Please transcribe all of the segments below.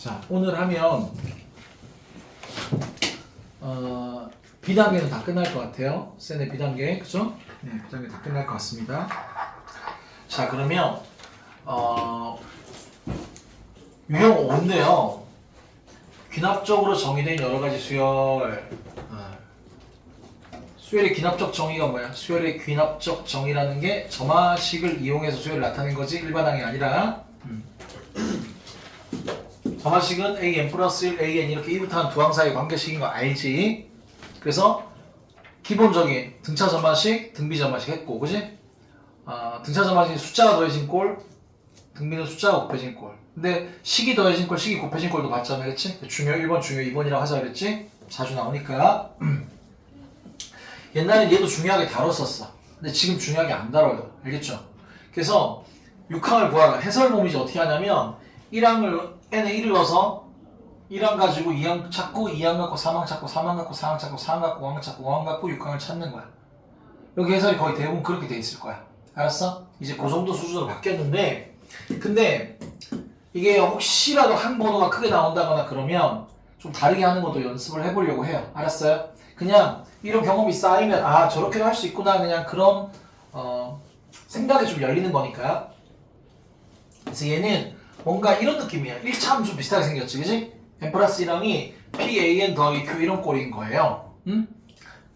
자, 오늘 하면 B단계는 다 끝날 것 같아요. 쌤의 B단계, 그죠? 네, B단계 다 끝날 것 같습니다. 자, 그러면 유형 5인데요. 귀납적으로 정의된 여러 가지 수열. 수열의 귀납적 정의가 뭐야? 수열의 귀납적 정의라는 게 점화식을 이용해서 수열을 나타낸 거지 일반항이 아니라. 점화식은 an 플러스 1, an 이렇게 1부터 한 두 항 사이의 관계식인 거 알지? 그래서 기본적인 등차 점화식, 등비 점화식 했고, 그지? 등차 점화식이 숫자가 더해진 꼴, 등비는 숫자가 곱해진 꼴. 근데 식이 더해진 꼴, 식이 곱해진 꼴도 봤잖아, 그렇지? 중요 1번, 중요 2번이라고 하자 그랬지? 자주 나오니까. 옛날엔 얘도 중요하게 다뤘었어. 근데 지금 중요하게 안 다뤄요. 알겠죠? 그래서 6항을 구하라. 해설 모의지 어떻게 하냐면 1항을 n에 1을 넣어서 1항 가지고 2항 찾고 2항 갖고 3항 찾고 3항 갖고 4항 찾고 4항 갖고 5항 찾고 5항 갖고 6항을 찾는 거야. 여기 해설이 거의 대부분 그렇게 돼 있을 거야. 알았어? 이제 그 정도 수준으로 바뀌었는데, 근데 이게 혹시라도 한 번호가 크게 나온다거나 그러면 좀 다르게 하는 것도 연습을 해보려고 해요. 알았어요? 그냥 이런 경험이 쌓이면 저렇게도 할 수 있구나, 그냥 그런 생각이 좀 열리는 거니까요. 그래서 얘는 뭔가 이런 느낌이야. 1차하면 좀 비슷하게 생겼지, 그지? n 플러스 1항이 pan 더하기 q 이런 꼴인 거예요. 응?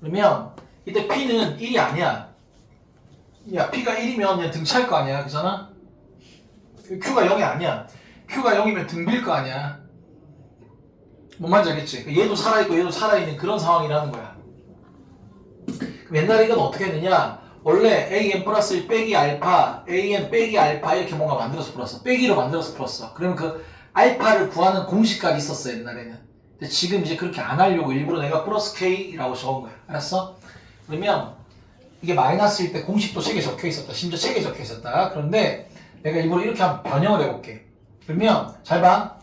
그러면 이때 p는 1이 아니야. 야, p가 1이면 그냥 등차일 거 아니야, 그잖아? q가 0이 아니야. q가 0이면 등비일 거 아니야. 뭔 말인지 알겠지? 얘도 살아있고 얘도 살아있는 그런 상황이라는 거야. 그럼 옛날에 이건 어떻게 했느냐? 원래 an 플러스 1 빼기 알파, an 빼기 알파 이렇게 뭔가 만들어서 풀었어. 빼기로 만들어서 풀었어. 그러면 그 알파를 구하는 공식까지 있었어, 옛날에는. 근데 지금 이제 그렇게 안 하려고 일부러 내가 플러스 k라고 적은 거야. 알았어? 그러면 이게 마이너스일 때 공식도 책에 적혀 있었다. 심지어 책에 적혀 있었다. 그런데 내가 일부러 이렇게 한번 변형을 해볼게. 그러면 잘 봐.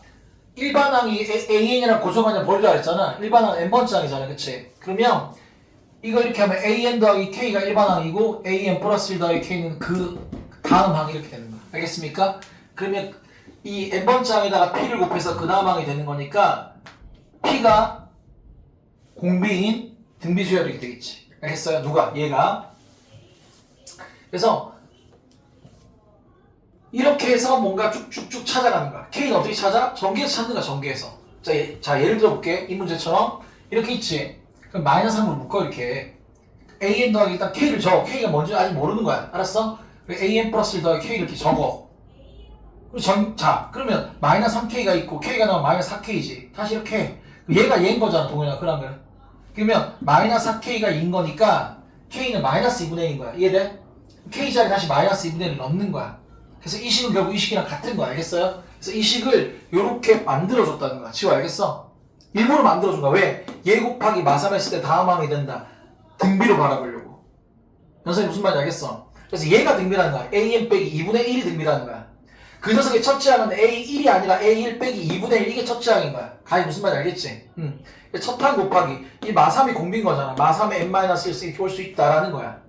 일반항이 an이랑 고정관념 버리라 그랬잖아. 일반항은 n번째항이잖아, 그치? 그러면 이거 이렇게 하면 an 더하기 k가 일반항이고 an 플러스 1 더하기 k는 그 다음 항이 이렇게 되는 거야. 알겠습니까? 그러면 이 n번째 항에다가 p를 곱해서 그 다음 항이 되는 거니까 p가 공비인 등비수열이 이렇게 되겠지. 알겠어요? 누가? 얘가. 그래서 이렇게 해서 뭔가 쭉쭉쭉 찾아가는 거야. k는 어떻게 찾아? 전개에서 찾는 거야, 전개에서. 자, 예를 들어 볼게. 이 문제처럼 이렇게 있지. 그럼 마이너스 3으로 묶어, 이렇게. an 더하기 일단 k를 적어. k가 뭔지 아직 모르는 거야. 알았어? 그리고 an 플러스 1 더하기 k 이렇게 적어. 자, 그러면 마이너스 3k가 있고 k가 나오면 마이너스 4k지. 다시 이렇게 해. 얘가 얘인 거잖아, 동현아. 그러면. 그러면 마이너스 4k가 2인 거니까 k는 마이너스 2분의 1인 거야. 이해돼? k 자리에 다시 마이너스 2분의 1을 넣는 거야. 그래서 이 식은 결국 이 식이랑 같은 거 알겠어요? 그래서 이 식을 이렇게 만들어줬다는 거야. 지워, 알겠어? 일부러 만들어준 거야. 왜? 얘 곱하기 마3 했을 때 다음 항이 된다. 등비로 바라보려고. 연선이 무슨 말인지 알겠어? 그래서 얘가 등비라는 거야. an 빼기 2분의 1이 등비라는 거야. 그 녀석의 첫째 항은 a1이 아니라 a1 빼기 2분의 1 이게 첫째 항인 거야. 가히 무슨 말인지 알겠지? 첫 항 곱하기 이 마3이 공비인 거잖아. 마3에 n-1 이렇게 올 수 있다라는 거야.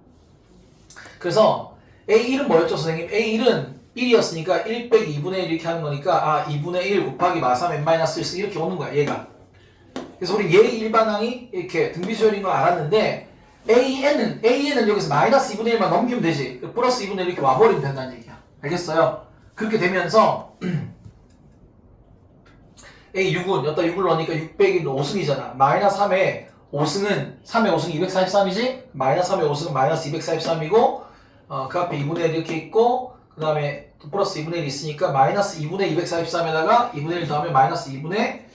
그래서 a1은 뭐였죠, 선생님? a1은 1이었으니까 1 빼기 2분의 1 이렇게 하는 거니까 2분의 1 곱하기 마3 n-1 이렇게 오는 거야, 얘가. 그래서 우리 얘의 일반항이 이렇게 등비수열인 걸 알았는데 an은 여기서 마이너스 2분의 1만 넘기면 되지. 플러스 2분의 1 이렇게 와버리면 된다는 얘기야. 알겠어요? 그렇게 되면서 A6은 여기다 6을 넣으니까 6 빼기 5승이잖아. 마이너스 3의 5승은 3의 5승이 243이지? 마이너스 3의 5승은 마이너스 243이고 그 앞에 2분의 1 이렇게 있고 그 다음에 플러스 2분의 1 있으니까 마이너스 2분의 243에다가 2분의 1 더하면 마이너스 2분의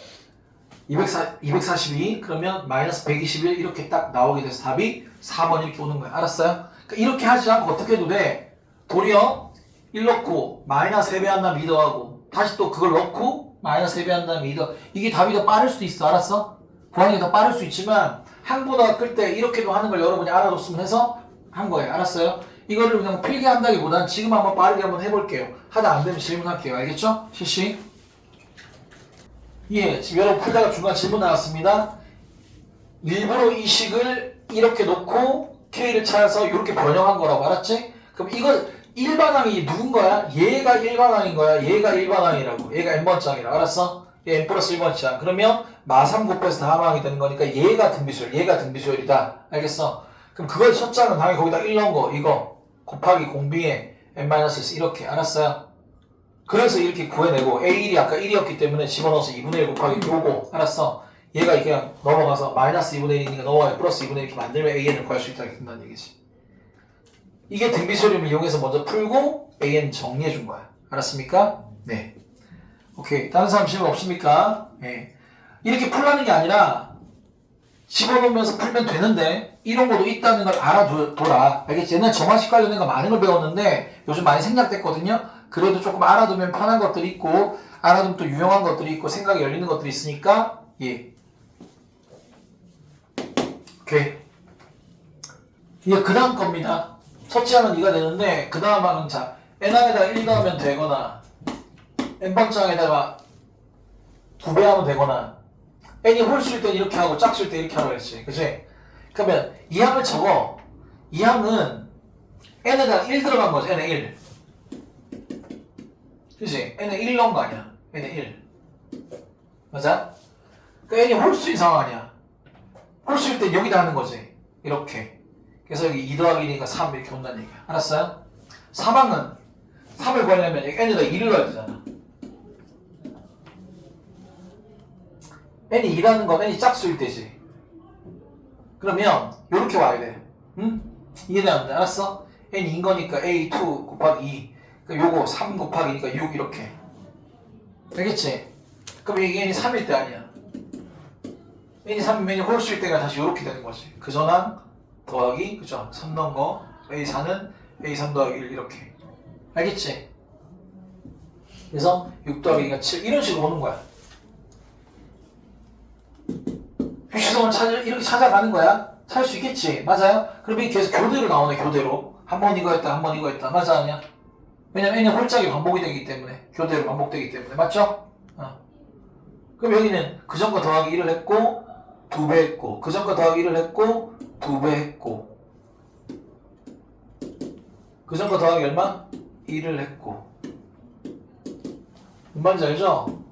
242 그러면 마이너스 121 이렇게 딱 나오게 돼서 답이 4번 이렇게 오는 거야. 알았어요? 그러니까 이렇게 하지 않고 어떻게 해도 돼? 도리어 1 넣고 마이너스 3배 한 다음에 2 더하고 다시 또 그걸 넣고 마이너스 3배 한 다음에 2 더 이게 답이 더 빠를 수도 있어. 알았어? 구하는 게 더 빠를 수 있지만 항보다 끌 때 이렇게도 하는 걸 여러분이 알아뒀으면 해서 한 거예요. 알았어요? 이거를 그냥 필기한다기보단 지금 한번 빠르게 한번 해볼게요. 하다 안 되면 질문할게요. 알겠죠? 실시. 예, 지금 여러분 풀다가 중간 질문 나왔습니다. 일부러 이 식을 이렇게 놓고 k를 찾아서 이렇게 변형한 거라고. 알았지? 그럼 이거 일반항이 누군 거야? 얘가 일반항인 거야. 얘가 일반항이라고. 얘가 n번째 항이라고. 알았어? 얘 n 플러스 1번이잖아. 그러면 마3 곱해서 다항이 되는 거니까 얘가 등비수열, 얘가 등비수열이다. 알겠어? 그럼 그걸 첫 장은 당연히 거기다 1 넣은 거 이거 곱하기 공비에 n-1 이렇게 알았어요? 그래서 이렇게 구해내고 A1이 아까 1이었기 때문에 집어넣어서 2분의 1 곱하기 요거 알았어? 얘가 그냥 넘어가서 마이너스 2분의 1이니까 넘어가서 플러스 2분의 1 이렇게 만들면 AN을 구할 수 있다 된다는 얘기지. 이게 등비수열림을 이용해서 먼저 풀고 AN 정리해 준 거야. 알았습니까? 네. 오케이. 다른 사람 질문 없습니까? 네. 이렇게 풀라는 게 아니라 집어넣으면서 풀면 되는데 이런 것도 있다는 걸 알아둬라. 알겠지? 옛날 정화식 관련된 거 많은 걸 배웠는데 요즘 많이 생략됐거든요. 그래도 조금 알아두면 편한 것들이 있고 알아두면 또 유용한 것들이 있고 생각이 열리는 것들이 있으니까 예. 오케이. 이게 그 다음 겁니다. 첫째 항은 2가 되는데 그 다음 항은 자 n항에다가 1 넣으면 되거나 n번장에다가 2배 하면 되거나 n이 홀수일 땐 이렇게 하고 짝수일 때 이렇게 하라고 했지. 그치? 그러면 이 항을 적어. 이 항은 n에다가 1 들어간 거지. n에 1. 그치? n에 1 넣은 거 아니야. n에 1. 맞아? 그러니까 n이 홀수인 상황 아니야. 홀수일 땐 여기다 하는 거지. 이렇게. 그래서 여기 2 더하기 1이니까 3 이렇게 온다는 얘기야. 알았어요? 3항은 3을 구하려면 여기 n에다 2를 넣어야 되잖아. n이 2라는 건 n이 짝수일 때지. 그러면 요렇게 와야 돼. 응? 이해되는데 알았어? n이 2인 거니까 a2 곱하기 2. 그러니까 요거 3 곱하기니까 6 이렇게. 알겠지? 그럼 이게 n이 3일 때 아니야. n이 3이면 n이 홀수일 때가 다시 요렇게 되는 거지. 그 전항 더하기 그죠? 3 넣은 거 a4는 a3 더하기 1 이렇게. 알겠지? 그래서 6 더하기가 7 이런 식으로 오는 거야. 휴식성을 이렇게 찾아가는 거야. 찾을 수 있겠지. 맞아요? 그러면 계속 교대로 나오네. 교대로. 한 번 이거 했다. 한 번 이거 했다. 맞아 아니야? 왜냐면 n이 홀짝이 반복이 되기 때문에. 교대로 반복되기 때문에. 맞죠? 그럼 여기는 그전 거 더하기 1을 했고 2배 했고 그전 거 더하기 1을 했고 2배 했고 그전 거 더하기 얼마? 1을 했고 뭔 말인지 알죠?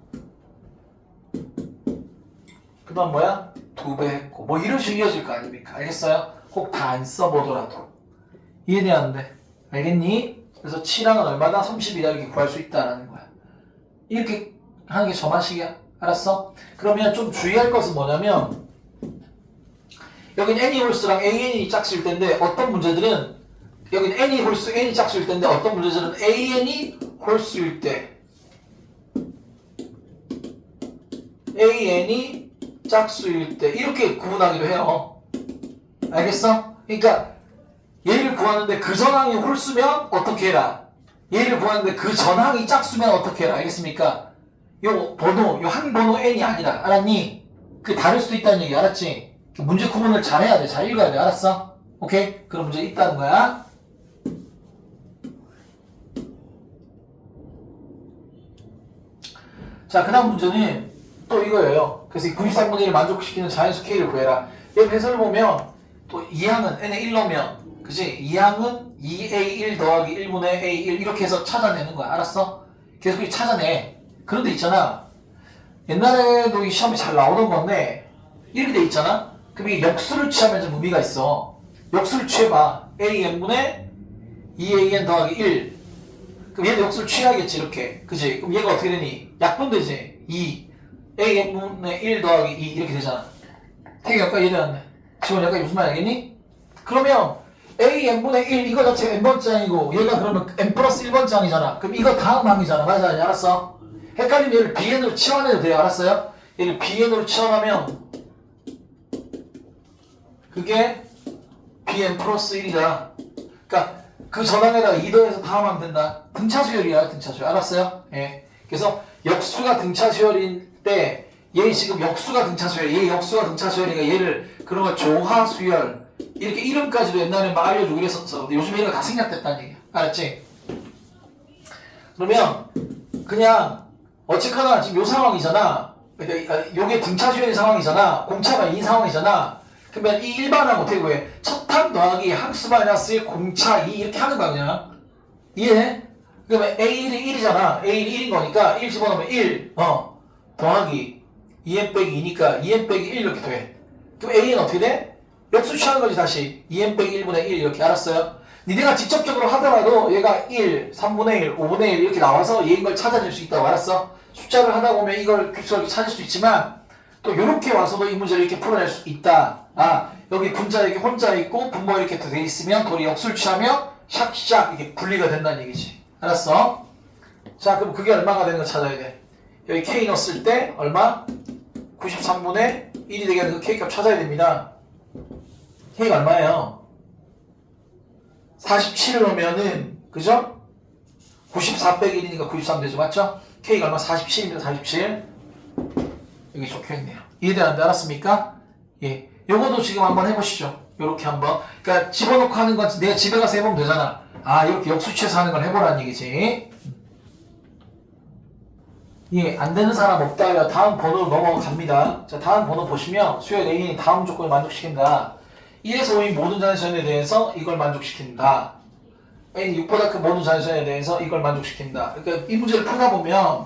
그 다음 뭐야? 2배 했고 뭐 이런 식으로 이어질 거 아닙니까? 알겠어요? 꼭 다 안 써보더라도 이해되는데 알겠니? 그래서 7항은 얼마나 30이다 이렇게 구할 수 있다라는 거야. 이렇게 하는 게 저만식이야. 알았어? 그러면 좀 주의할 것은 뭐냐면 여긴 n이 홀수랑 an이 짝수일 텐데 어떤 문제들은 여긴 n이 홀수, n이 짝수일 텐데 어떤 문제들은 an이 홀수일 때 an이 짝수일 때 이렇게 구분하기도 해요. 알겠어? 그러니까 얘를 구하는데 그 전항이 홀수면 어떻게 해라. 얘를 구하는데 그 전항이 짝수면 어떻게 해라. 알겠습니까? 요 번호, 요 한 번호 n이 아니라 알았니? 그 다를 수도 있다는 얘기 알았지? 문제 구분을 잘 해야 돼. 잘 읽어야 돼. 알았어? 오케이? 그런 문제 있다는 거야. 자, 그 다음 문제는 또 이거예요. 그래서 이 93분의 1을 만족시키는 자연수 K를 구해라. 얘 해설 보면 또 2항은 n에 1 넣으면 그치? 2항은 2A1 더하기 1분의 A1 이렇게 해서 찾아내는 거야. 알았어? 계속 찾아내. 그런데 있잖아. 옛날에도 이 시험이 잘 나오던 건데 이렇게 돼 있잖아. 그럼 이게 역수를 취하면 좀 의미가 있어. 역수를 취해봐. AN분의 2AN 더하기 1. 그럼 얘도 역수를 취해야겠지 이렇게. 그치? 그럼 얘가 어떻게 되니? 약분되지. 2 AN분의 1 더하기 2 이렇게 되잖아. 되게 여기까지 이해되었네. 지금 여기까지 무슨 말 알겠니? 그러면 AN분의 1 이거 자체가 n번장이고 얘가 그러면 n 플러스 1번장이잖아. 그럼 이거 다음 항이잖아. 맞아? 알았어? 헷갈리면 얘를 bn으로 치환해도 돼요. 알았어요? 얘를 bn으로 치환하면 그게 bn 플러스 1이다. 그러니까 그 전항에다가 2 더해서 다음 하면 된다. 등차수열이야. 등차수열. 알았어요? 예. 그래서 역수가 등차수열일 때 얘 지금 역수가 등차수열, 얘 역수가 등차수열이니까 얘를 그런 걸 조화수열 이렇게 이름까지도 옛날에 막 알려주고 이랬었어. 근데 요즘 얘가 다 생략됐다는 얘기야. 알았지? 그러면 그냥 어쨌거나 지금 요 상황이잖아. 그러니까 요게 등차수열인 상황이잖아. 공차가 이 상황이잖아. 그러면 이 일반항 어떻게 구해? 첫항 더하기 항수 마이너스 1 공차 2 이렇게 하는 거 아니야? 이해해? 그러면 A1이 1이잖아. A1이 1인 거니까 1 집어넣으면 1. 더하기 2n 빼기 2니까 2n 빼기 1 이렇게 돼. 그럼 a는 어떻게 돼? 역수 취하는 거지 다시. 2n 빼기 1분의 1 이렇게. 알았어요? 니네가 직접적으로 하더라도 얘가 1, 3분의 1, 5분의 1 이렇게 나와서 얘인 걸 찾아낼 수 있다고. 알았어? 숫자를 하다 보면 이걸 규수를 찾을 수 있지만 또 이렇게 와서도 이 문제를 이렇게 풀어낼 수 있다. 아, 여기 분자 이렇게 혼자 있고 분모 이렇게 돼 있으면 돌이 역수를 취하면 샥샥 이렇게 분리가 된다는 얘기지. 알았어? 자, 그럼 그게 얼마가 되는 거 찾아야 돼. 여기 k 넣었을 때 얼마? 93분의 1이 되게 하는 그 k 값 찾아야 됩니다. k가 얼마예요? 47을 넣으면은 그죠? 94 빼기 1이니까 93 되죠. 맞죠? k가 얼마? 47입니다. 47. 여기 적혀있네요. 이해되는데 알았습니까? 예. 요거도 지금 한번 해보시죠. 요렇게 한번. 그러니까 집어넣고 하는 건 내가 집에 가서 해보면 되잖아. 아, 이렇게 역수취해서 하는 걸 해보라는 얘기지. 예, 안 되는 사람 없다요. 다음 번호로 넘어갑니다. 자, 다음 번호 보시면 수열 A는 다음 조건을 만족시킨다. 1에서 5인 모든 자연수에 대해서 이걸 만족시킨다. N이 6보다 큰 모든 자연수에 대해서 이걸 만족시킨다. 그러니까 이 문제를 풀다 보면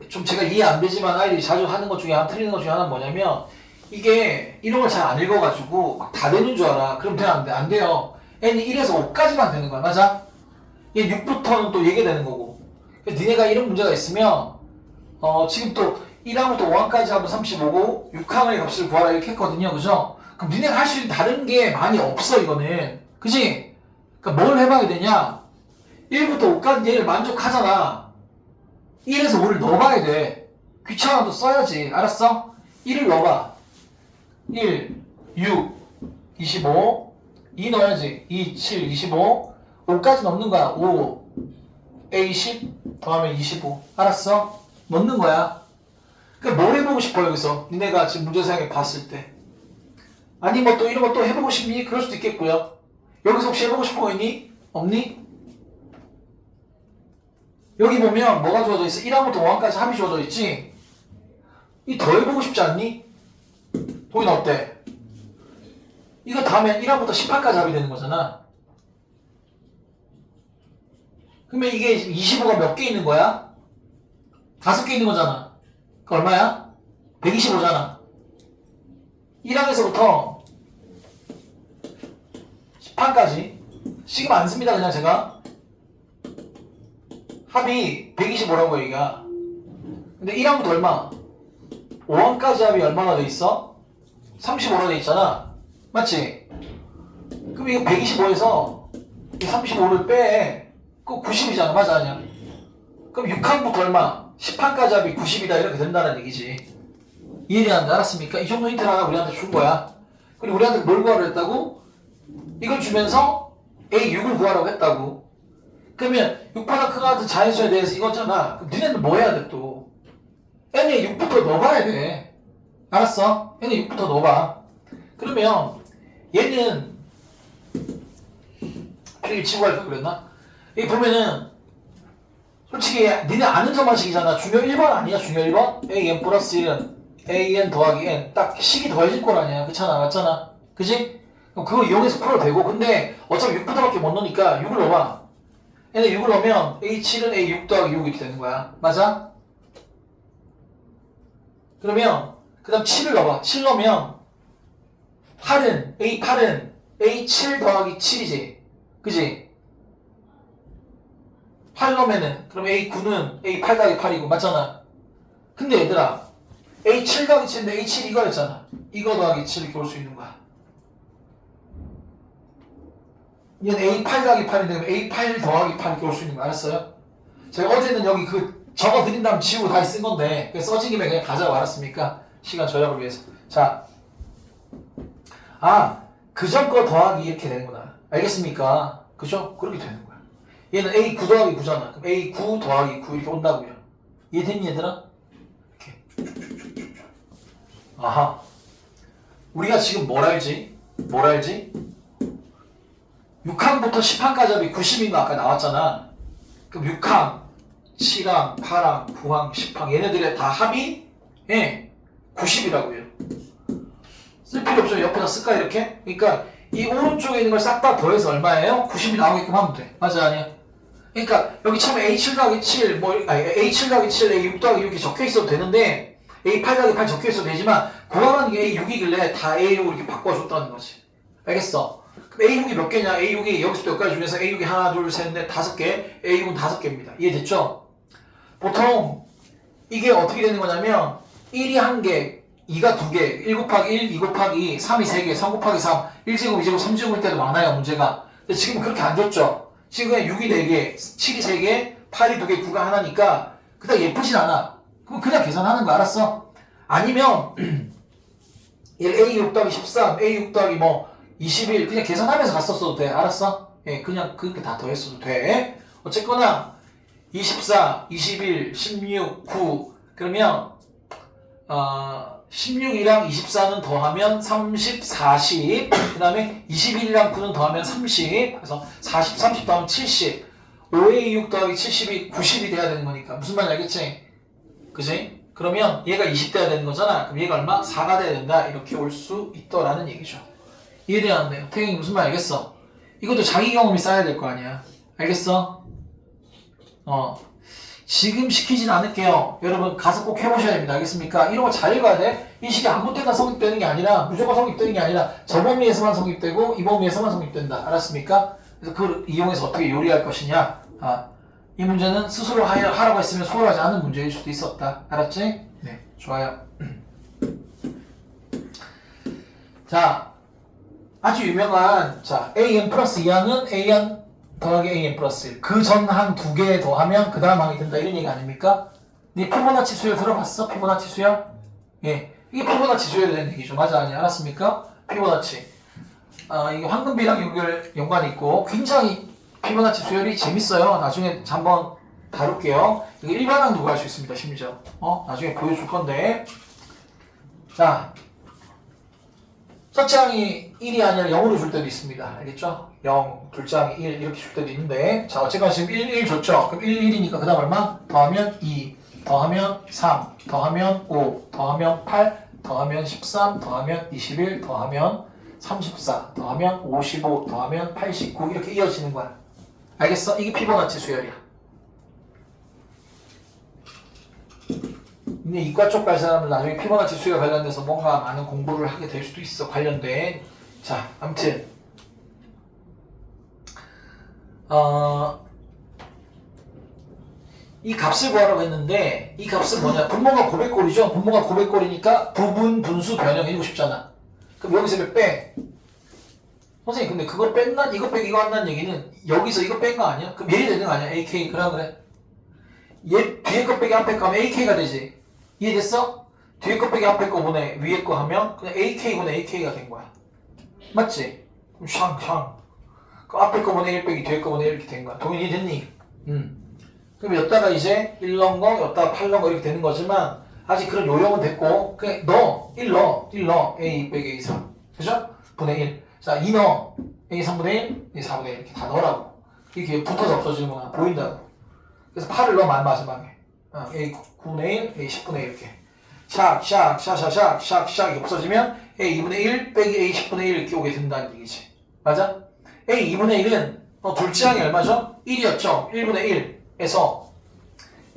좀 제가 이해 안 되지만 아이들이 자주 하는 것 중에 틀리는 것 중에 하나는 뭐냐면 이게 이런 걸 잘 안 읽어가지고 막 다 되는 줄 알아. 그럼 돼? 안 돼? 안 돼요. N이 1에서 5까지만 되는 거야. 맞아? 얘 6부터는 또 얘기 되는 거고. 니네가 이런 문제가 있으면 지금 또 1항부터 5항까지 하면 35고 6항의 값을 구하라 이렇게 했거든요. 그죠? 그럼 니네가 할 수 있는 다른 게 많이 없어 이거는. 그치? 그러니까 뭘 해봐야 되냐? 1부터 5까지 얘를 만족하잖아. 1에서 5를 넣어봐야 돼. 귀찮아도 써야지. 알았어? 1을 넣어봐. 1, 6, 25 2 넣어야지. 2, 7, 25 5까지 넣는 거야. 5, A 10 더하면 25 알았어? 넣는 거야. 그러니까 뭘 해보고 싶어 여기서 니네가 지금 문제사항에 봤을 때. 아니 뭐 또 이런 거 또 해보고 싶니? 그럴 수도 있겠고요. 여기서 혹시 해보고 싶은 거 있니? 없니? 여기 보면 뭐가 주어져 있어? 1항부터 5항까지 합이 주어져 있지? 이 더 해보고 싶지 않니? 보이나 어때? 이거 다음에 1항부터 10항까지 합이 되는 거잖아. 그러면 이게 25가 몇 개 있는 거야? 5개 있는 거잖아. 그 얼마야? 125잖아. 1항에서부터 10항까지 시금 안 씁니다 그냥 제가. 합이 125라고 얘기가. 근데 1항부터 얼마? 5항까지 합이 얼마나 돼 있어? 35로 돼 있잖아. 맞지? 그럼 이거 125에서 35를 빼. 그거 90이잖아. 맞아 아니야? 그럼 6항부터 얼마? 10항까지 합이 90이다 이렇게 된다는 얘기지. 이해되는데 알았습니까? 이 정도 힌트를 하나 우리한테 준 거야. 그리고 우리한테 뭘 구하라고 했다고? 이걸 주면서 A6을 구하라고 했다고. 그러면 6보다 큰 같은 자연수에 대해서 이거잖아. 그럼 니네는 뭐 해야 돼 또? N에 6부터 넣어봐야 돼. 알았어? N에 6부터 넣어봐. 그러면 얘는 필기 치고 할까 그랬나? 여기 보면은 솔직히 니네 아는 점만식이잖아. 중요 1번 아니야? 중요 1번? AN 플러스 1은 AN 더하기 N 딱 식이 더해질 거 아니야. 그렇잖아. 맞잖아. 그지? 그럼 그거 이용해서 풀어도 되고. 근데 어차피 6부터밖에 못 넣으니까 6을 넣어봐. 얘네 6을 넣으면 A7은 A6 더하기 6 이렇게 되는 거야. 맞아? 그러면 그 다음 7을 넣어봐. 7 넣으면 8은 A8은 A7 더하기 7이지. 그지? 8 넣으면은 그럼 A9는 A8 더하기 8이고 맞잖아. 근데 얘들아 A7 더하기 7인데 A7 이거였잖아. 이거 더하기 7 이렇게 올 수 있는 거야. 얘는 A8 더하기 8인데 그럼 A8 더하기 8 이렇게 올 수 있는 거 알았어요? 제가 어제는 여기 적어드린 다음 지우고 다시 쓴 건데 써진 김에 그냥 가자고. 알았습니까? 시간 절약을 위해서. 자, 그 전 거 더하기 이렇게 되는구나. 알겠습니까? 그죠? 그렇게 되는 거야. 얘는 A9 더하기 9잖아. 그럼 A9 더하기 9 이렇게 온다고요. 이해됐니 얘들아? 이렇게. 아하. 우리가 지금 뭘 알지? 6항부터 10항까지 합이 90인 거 아까 나왔잖아. 그럼 6항, 7항, 8항, 9항, 10항 얘네들의 다 합이 90이라고요. 쓸 필요 없죠. 옆에다 쓸까 이렇게? 그러니까 이 오른쪽에 있는 걸 싹 다 더해서 얼마예요? 90이 나오게끔 하면 돼. 맞아 아니야? 그러니까 여기 처음에 A7 더하기 7, A7 더하기 7, A6 더하기 6 이렇게 적혀 있어도 되는데 A8 더하기 8 적혀있어도 되지만 구하라는 게 A6이길래 다 A6으로 이렇게 바꿔줬다는 거지. 알겠어? 그럼 A6이 몇 개냐? A6이 여기서부터 여기까지 중에서 A6이 하나, 둘, 셋, 넷, 5개. A6은 5개입니다. 이해됐죠? 보통 이게 어떻게 되는 거냐면 1이 1개, 2가 2개, 1 곱하기 1, 2 곱하기 2, 3이 3개, 3 곱하기 3, 1제곱, 2제곱, 3제곱일 때도 많아요, 문제가. 근데 지금 그렇게 안 줬죠? 지금 그냥 6이 4개, 7이 3개, 8이 2개, 9가 하나니까 그닥 예쁘진 않아. 그럼 그냥 계산하는 거 알았어? 아니면 A6 더하기 13, A6 더하기 21 그냥 계산하면서 갔었어도 돼. 알았어? 예, 그냥 그렇게 다 더했어도 돼. 어쨌거나 24, 21, 16, 9 그러면 16이랑 24는 더하면 30, 40 그 다음에 21이랑 9는 더하면 30 그래서 40, 30 더하면 70 5A6 더하기 70이 90이 돼야 되는 거니까 무슨 말인지 알겠지? 그지? 그러면 얘가 20대야 되는 거잖아. 그럼 얘가 얼마? 4가 돼야 된다. 이렇게 올 수 있더라는 얘기죠. 이해되었네요. 태경이 무슨 말 알겠어? 이것도 자기 경험이 쌓여야 될 거 아니야. 알겠어? 지금 시키진 않을게요. 여러분 가서 꼭 해보셔야 됩니다. 알겠습니까? 이런 거 잘 읽어야 돼. 이 식이 아무 때나 성립되는 게 아니라 무조건 성립되는 게 아니라 저 범위에서만 성립되고 이 범위에서만 성립된다. 알았습니까? 그래서 그걸 이용해서 어떻게 요리할 것이냐. 이 문제는 스스로 하라고 했으면 소홀하지 않은 문제일 수도 있었다. 알았지? 네, 좋아요. 자, 아주 유명한 AN 플러스 2항은 AN 더하기 AN 플러스 1. 그 전 항 2개 더하면 그 다음 항이 된다. 이런 얘기 아닙니까? 네 피보나치 수열 들어봤어? 피보나치 수열? 예, 이게 피보나치 수열에 대한 얘기죠. 맞아, 아니 알았습니까? 피보나치. 이게 황금비랑 연관이 있고 굉장히 피보나치 수열이 재밌어요. 나중에 한번 다룰게요. 이거 일반항도 구할 수 있습니다. 심지어 나중에 보여줄 건데. 자, 첫째 항이 1이 아니라 0으로 줄 때도 있습니다. 알겠죠? 0, 둘째 항이 1 이렇게 줄 때도 있는데 자, 어쨌거나 지금 1 줬죠? 그럼 1, 1이니까 그 다음 얼마? 더하면 2, 더하면 3, 더하면 5, 더하면 8, 더하면 13, 더하면 21, 더하면 34, 더하면 55, 더하면 89 이렇게 이어지는 거야. 알겠어? 이게 피보나치 수열이야. 근데 이과 쪽 갈 사람은 나중에 피보나치 수열 관련돼서 뭔가 많은 공부를 하게 될 수도 있어. 관련된. 자, 아무튼 이 값을 구하라고 했는데 이 값은 뭐냐? 분모가 고백꼴이죠. 분모가 고백꼴이니까 부분, 분수, 변형 해주고 싶잖아. 그럼 여기서 몇 빼? 선생님 근데 그걸 뺀다? 이거 빼기 이거 한다는 얘기는 여기서 이거 뺀 거 아니야? 그럼 얘이 되는 거 아니야? AK 그래. 얘 뒤에 거 빼기 앞에 거 하면 AK가 되지. 이해됐어? 뒤에 거 빼기 앞에 거 분의 위에 거 하면 그냥 AK분의 AK가 된 거야. 맞지? 그럼 샹. 그 앞에 거 분의 1 빼기 뒤에 거 분의 1 이렇게 된 거야. 동현이 됐니? 그럼 여기다가 이제 1 넣은 거, 여기다가 8 넣은 거 이렇게 되는 거지만 아직 그런 요령은 됐고 그냥 1 넣어. A 빼기 A 3. 그죠? 분의 1. 자, 2 넣어. A 3분의 1, A 4분의 1 이렇게 다 넣으라고. 이렇게 붙어서 없어지는구나. 보인다고. 그래서 8을 넣어 마지막에. A 9분의 1, A 10분의 1 이렇게. 샥 이렇게 없어지면 A 2분의 1 빼기 A 10분의 1 이렇게 오게 된다는 얘기지. 맞아? A 2분의 1은 둘째 항이 얼마죠? 1이었죠? 1분의 1에서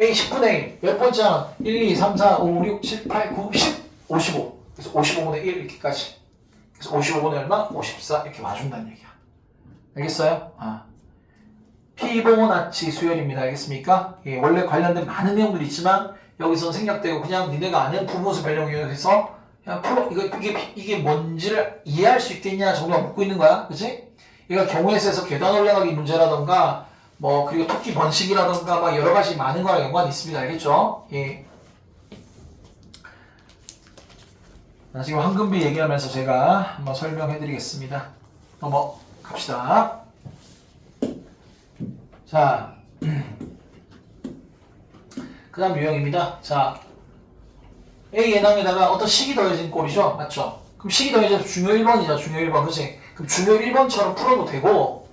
A 10분의 1 몇 번째 항? 1, 2, 3, 4, 5, 6, 7, 8, 9, 10, 55 그래서 55분의 1 이렇게까지 그래서 55분의 얼마? 54 이렇게 와준다는 얘기야. 알겠어요? 피보나치 수열입니다. 알겠습니까? 예, 원래 관련된 많은 내용들이 있지만 여기서 생략되고 그냥 니네가 아는 부분수 변형 이용해서 그냥 풀어 이게 뭔지를 이해할 수 있겠냐 정도가 묻고 있는 거야. 그치? 얘가 경우의 수에서 계단 올라가기 문제라던가 그리고 토끼 번식이라던가 막 여러 가지 많은 거랑 연관이 있습니다. 알겠죠? 예. 지금 황금비 얘기하면서 제가 한번 설명해 드리겠습니다. 갑시다. 자, 그 다음 유형입니다. 자, A 예낭에다가 어떤 식이 더해진 꼴이죠? 맞죠? 그럼 식이 더해져서 중요 1번이죠. 중요 1번. 그치? 그럼 중요 1번처럼 풀어도 되고,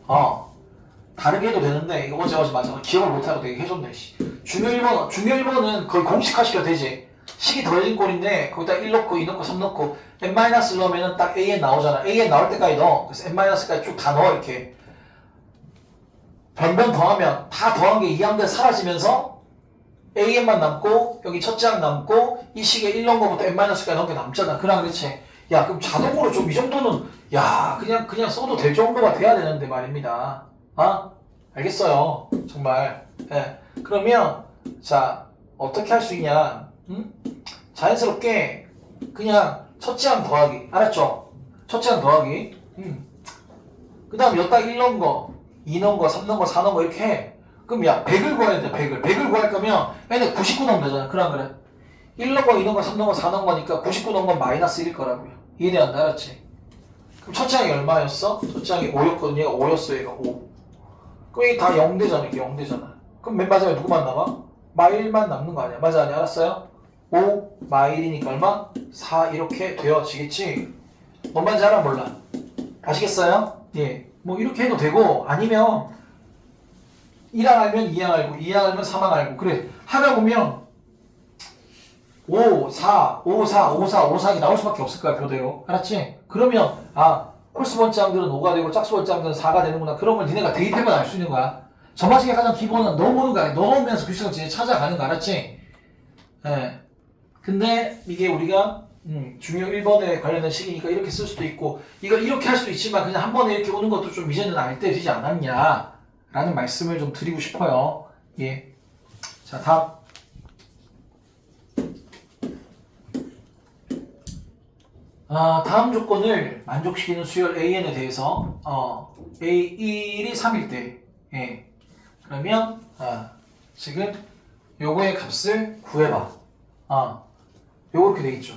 다르게 해도 되는데, 이거 어제 맞아. 기억을 못하고 되게 해줬네, 씨. 중요 1번은 거의 공식화시켜도 되지. 식이 더해진 꼴인데, 거기다 1 넣고, 2 넣고, 3 넣고, n- 넣으면은 딱 AN 나오잖아. AN 나올 때까지 넣어. 그래서 n-까지 쭉 다 넣어, 이렇게. 변변 더하면 다 더한 게 2항대 사라지면서 AN만 남고 여기 첫째 항 남고 이 식에 1 넣은 거부터 N-까지 넣은 게 남잖아. 그럼 그렇지. 야 그럼 자동으로 좀 이 정도는 야 그냥 써도 될 정도가 돼야 되는데 말입니다. 아 알겠어요. 정말. 예. 그러면 자 어떻게 할 수 있냐? 응? 자연스럽게 그냥 첫째 항 더하기. 알았죠? 첫째 항 더하기. 그 다음 여기다 1 넣은 거, 2 넣은 거, 3 넣은 거, 4 넣은 거 이렇게 해. 그럼 야 100을 구해야 돼. 100을 구할 거면 얘네 99 넣으면 되잖아. 그래. 1 넣은 거, 2 넣은 거, 3 넣은 거, 4 넣은 거니까 99 넣은 건 마이너스 1일 거라고요. 이해돼야 돼. 알았지? 그럼 첫째 항이 얼마였어? 첫째 항이 5였거든. 얘가 5였어. 얘가 5. 그럼 이게 다 0되잖아. 이게 0되잖아. 그럼 맨 마지막에 누구만 남아? 마일만 남는 거 아니야. 맞아 아니야? 알았어요? 5 마일이니까 얼마? 4 이렇게 되어지겠지? 뭔 말인지 알아 몰라? 아시겠어요? 예. 뭐 이렇게 해도 되고 아니면 1항 알면 2항 알고 2항 알면 3항 알고 그래 하다 보면 5, 4, 5, 4, 5, 4, 5, 4이 나올 수밖에 없을 거야 교대로. 알았지? 그러면 홀수 번째항들은 5가 되고 짝수 번째항들은 4가 되는구나. 그런 걸 니네가 대입해만 알 수 있는 거야. 전반식의 가장 기본은 넣어보는 거야. 넣으면서 규칙을 찾아가는 거. 알았지? 예. 근데 이게 우리가 중요 1번에 관련된 식이니까 이렇게 쓸 수도 있고 이걸 이렇게 할 수도 있지만 그냥 한 번에 이렇게 오는 것도 좀 이제는 알 때 되지 않았냐 라는 말씀을 좀 드리고 싶어요. 예. 자 다음 다음 조건을 만족시키는 수열 AN에 대해서 A1이 3일 때 예. 그러면 지금 요거의 값을 구해봐. 요렇게 되겠죠.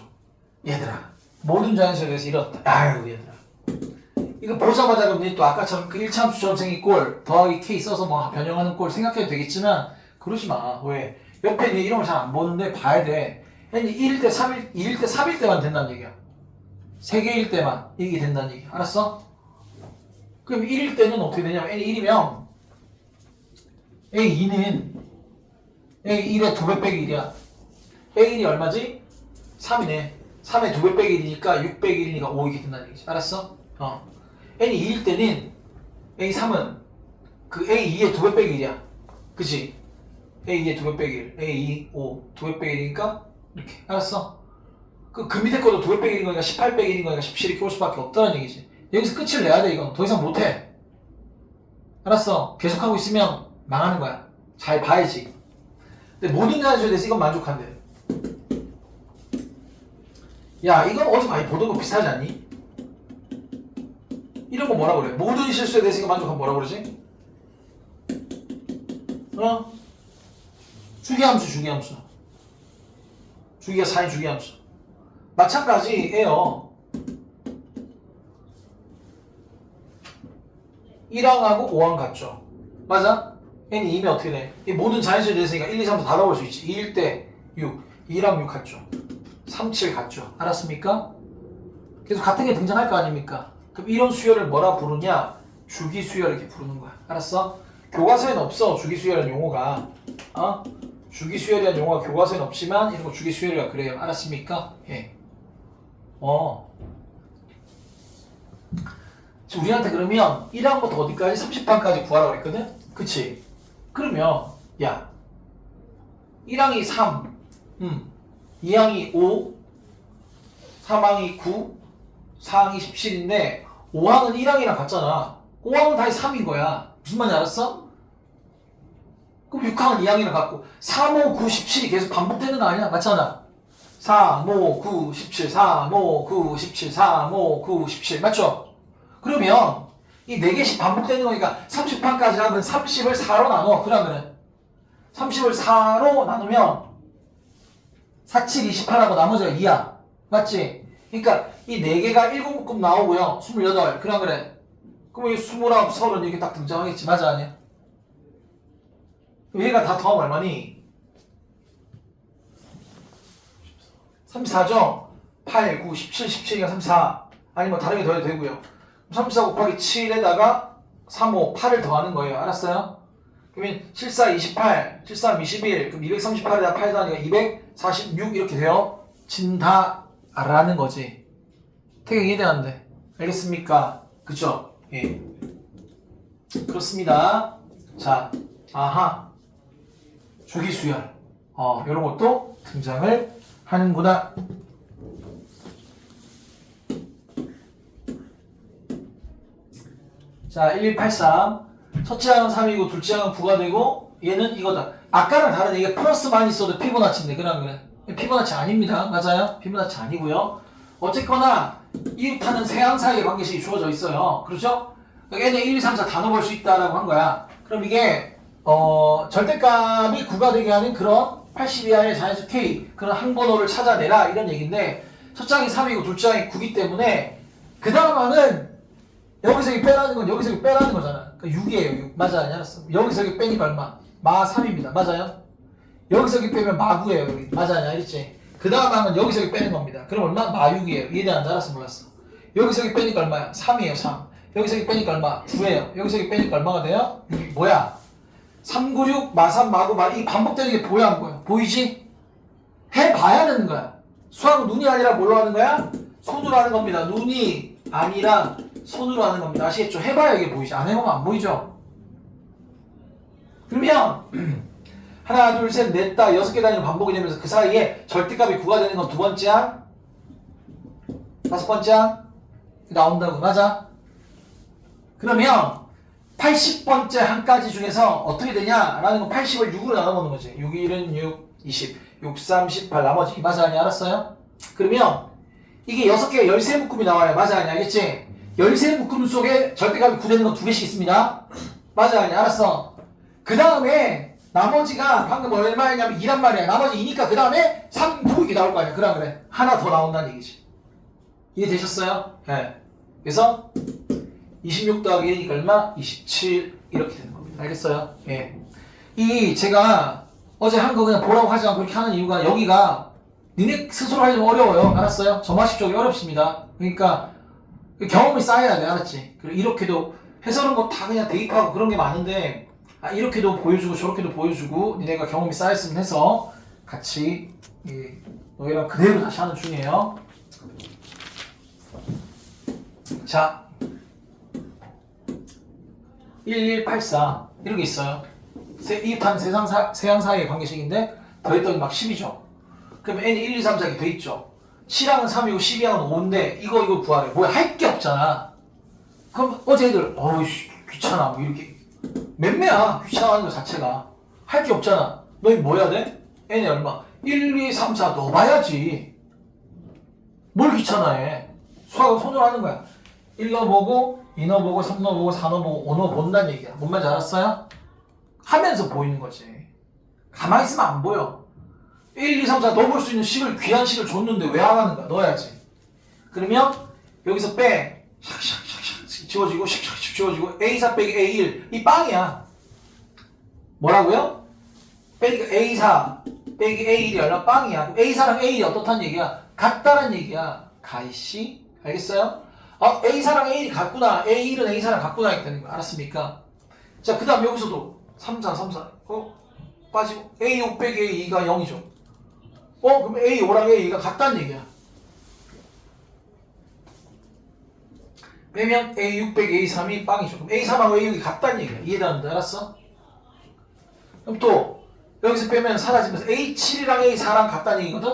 얘들아 모든 자연수에 대해서 이렇다. 아유 얘들아 이거 보자마자 그럼 또 아까처럼 그 1차 함수처럼 생긴 꼴 더하기 K 써서 뭐 변형하는 꼴 생각해도 되겠지만 그러지 마. 왜? 옆에 이런 걸 잘 안 보는데 봐야 돼. 1일 때 3일, 2일 때 3일 때만 된다는 얘기야. 3개일 때만 이게 된다는 얘기야. 알았어? 그럼 1일 때는 어떻게 되냐면 n이 1이면 A2는 A1의 2배 빼기 1이야. A1이 얼마지? 3이네. 3의 2배 빼기 1이니까 6 빼기 1이니까 5 이렇게 된다는 얘기지. 알았어? n이 2일 때는 A3은 그 A2의 2배 빼기 1이야. 그치? A2의 2배 빼기 1. A2, 5, 2배 빼기 1이니까 이렇게. 알았어? 그 밑에 것도 2배 빼기 1인 거니까 18 빼기 1인 거니까 17 이렇게 올 수밖에 없다는 얘기지. 여기서 끝을 내야 돼 이건. 더 이상 못해. 알았어? 계속하고 있으면 망하는 거야. 잘 봐야지. 근데 모든 자연수에 대해서 이건 만족한대. 야 이건 어제 많이 보던 거 비슷하지 않니? 이런 거 뭐라 그래? 모든 실수에 대해서 이거 만족하면 뭐라 그러지? 주기함수 주기함수. 주기가 4인 주기함수. 마찬가지예요. 1항하고 5항 같죠? 맞아? n이 2면 어떻게 돼? 이 모든 자연수에 대해서니까 1, 2, 3도 다 넣어볼 수 있지. 2일 때 6, 2랑 6 같죠? 3, 7 같죠? 알았습니까? 계속 같은 게 등장할 거 아닙니까? 그럼 이런 수열을 뭐라 부르냐? 주기수열 이렇게 부르는 거야. 알았어? 교과서에는 없어. 주기수열이라는 용어가. 주기수열이라는 용어가 교과서에는 없지만 이런 거 주기수열이라 그래요. 알았습니까? 예. 우리한테 그러면 1항부터 어디까지? 30항까지 구하라고 그랬거든? 그치? 그러면 야 1항이 3 2항이 5 3항이 9 4항이 17인데 5항은 1항이랑 같잖아. 5항은 다시 3인 거야. 무슨 말인지 알았어? 그럼 6항은 2항이랑 같고 3, 5, 9, 17이 계속 반복되는 거 아니야? 맞잖아. 3, 5, 9, 17 3, 5, 9, 17 3, 5, 9, 17 맞죠? 그러면 이 4개씩 반복되는 거니까 30판까지 하면 30을 4로 나눠. 그러면은 30을 4로 나누면 4, 7, 28하고 나머지가 2야. 맞지? 그러니까 이 4개가 1공급 나오고요. 28. 그래. 그럼 이 29, 30 이렇게 딱 등장하겠지. 맞아 아니야? 그럼 얘가 다 더하면 얼마니? 34죠? 8, 9, 17, 17이니까 34. 아니 뭐 다른 게 더해도 되고요. 34 곱하기 7에다가 3, 5, 8을 더하는 거예요. 알았어요? 그러면 7, 4, 28, 7, 3, 21, 그럼 238에다가 8 더하니까 246 이렇게 되어진다라는 거지. 되게 이해되는데. 알겠습니까? 그쵸? 예. 그렇습니다. 자, 주기수열. 이런 것도 등장을 하는구나. 자, 1183. 첫째 항은 3이고 둘째 항은 9가 되고 얘는 이거다. 아까랑 다른 얘기가 플러스만 있어도 피보나치인데 그래. 피보나치 아닙니다. 맞아요? 피보나치 아니고요. 어쨌거나 이웃하는 세 항 사이의 관계식이 주어져 있어요. 그렇죠? n에 1, 2, 3, 4 다 넣어볼 수 있다라고 한 거야. 그럼 이게 절대값이 9가 되게 하는 그런 80 이하의 자연수 K 그런 항번호를 찾아내라 이런 얘기인데 첫 장이 3이고 둘째 장이 9기 때문에 그 다음 항은 여기서 여기 빼라는 건 여기서 여기 빼라는 거잖아. 그러니까 6이에요. 6. 맞아, 알았어. 여기서 여기 빼니까 얼마? 마 3입니다. 맞아요? 여기서 여기 빼면 마 9예요. 여기. 맞아, 알겠지? 그 다음 항은 여기서 여기 빼는 겁니다. 그럼 얼마? 마 6이에요. 이해되는지 알았어, 몰랐어. 여기서 여기 빼니까 얼마야? 3이에요, 3. 여기서 여기 빼니까 얼마? 9예요. 여기서 여기 빼니까 얼마가 돼요? 6이 뭐야? 3, 9, 6, 마 3, 마 9, 이 반복되는 게 보여, 안 보여? 보이지? 해봐야 되는 거야. 수학은 눈이 아니라 뭘로 하는 거야? 손으로 하는 겁니다. 눈이 아니라 손으로 하는 겁니다. 아시겠죠? 해봐야 이게 보이지. 안 해보면 안 보이죠? 그러면 하나, 둘, 셋, 넷, 다 6개 단위로 반복이 되면서 그 사이에 절대값이 9가 되는 건 두 번째 항, 다섯 번째 항 나온다고. 맞아? 그러면 80번째 항까지 중에서 어떻게 되냐라는 건 80을 6으로 나눠보는 거지. 6, 1은 6, 20, 6, 3, 18 나머지. 맞아, 아니? 알았어요? 그러면 이게 6개 열세 묶음이 나와요. 맞아, 아니? 알겠지? 열세 묶음 속에 절대값이 9 되는 건 2개씩 있습니다. 맞아, 아니? 알았어? 그 다음에 나머지가 방금 얼마였냐면 2란 말이야. 나머지 2니까 그 다음에 3, 9 이렇게 나올 거 아니야. 그래. 하나 더 나온다는 얘기지. 이해되셨어요? 네. 그래서 26 더하기 1이니까 얼마? 27 이렇게 되는 겁니다. 알겠어요? 예. 이 제가 어제 한 거 그냥 보라고 하지 않고 이렇게 하는 이유가 여기가 니네 스스로 하려면 어려워요. 알았어요? 점화식 쪽이 어렵습니다. 그러니까 경험이 쌓여야 돼. 알았지? 그리고 이렇게도 해설은 뭐 다 그냥 대입하고 그런 게 많은데 이렇게도 보여주고 저렇게도 보여주고 니네가 경험이 쌓였으면 해서 같이 너희랑 그대로 다시 하는 중이에요. 자, 1184 이런 게 있어요. 이웃한 세항 사이의 관계식인데 더했더니 막 10이죠. 그러면 n이 1, 2, 3, 4개 돼있죠. 7항은 3이고 12항은 5인데 이거 구하래. 뭐야, 할 게 없잖아. 그럼 어제 애들 어이씨 귀찮아 뭐 이렇게 맴매야. 귀찮아하는 거 자체가 할 게 없잖아. 너희 뭐 해야 돼? n이 얼마? 1, 2, 3, 4 넣어봐야지. 뭘 귀찮아해. 수학은 손으로 하는 거야. 1 넣어보고 2 넣어보고 3 넣어보고 4 넣어보고 5 넣어본다는 얘기야. 뭔 말인지 알았어요? 하면서 보이는 거지. 가만히 있으면 안 보여. 1, 2, 3, 4 넣어볼 수 있는 식을 귀한 식을 줬는데 왜 안 하는 거야? 넣어야지. 그러면 여기서 빼 샥샥샥샥 지워지고 샥샥 지워지고 A4 빼기 A1 이 빵이야. 뭐라고요? 빼기 A4 빼기 A1이 얼마? 빵이야. A4랑 A1이 어떻다는 얘기야? 같다는 얘기야. 가이씨? 알겠어요? A4랑 A1이 같구나. A1은 A4랑 같구나 이렇게 되는 거야. 알았습니까? 자, 그 다음 여기서도 3, 4, 3, 4 빠지고 A5 빼기 A2가 0이죠. 그럼 A5랑 A2가 같다는 얘기야. 빼면 A6 빼기 A3이 빵이죠. 그럼 A3하고 A6이 같다는 얘기야. 이해되는데? 알았어? 그럼 또 여기서 빼면 사라지면서 A7이랑 A4랑 같다는 얘기거든?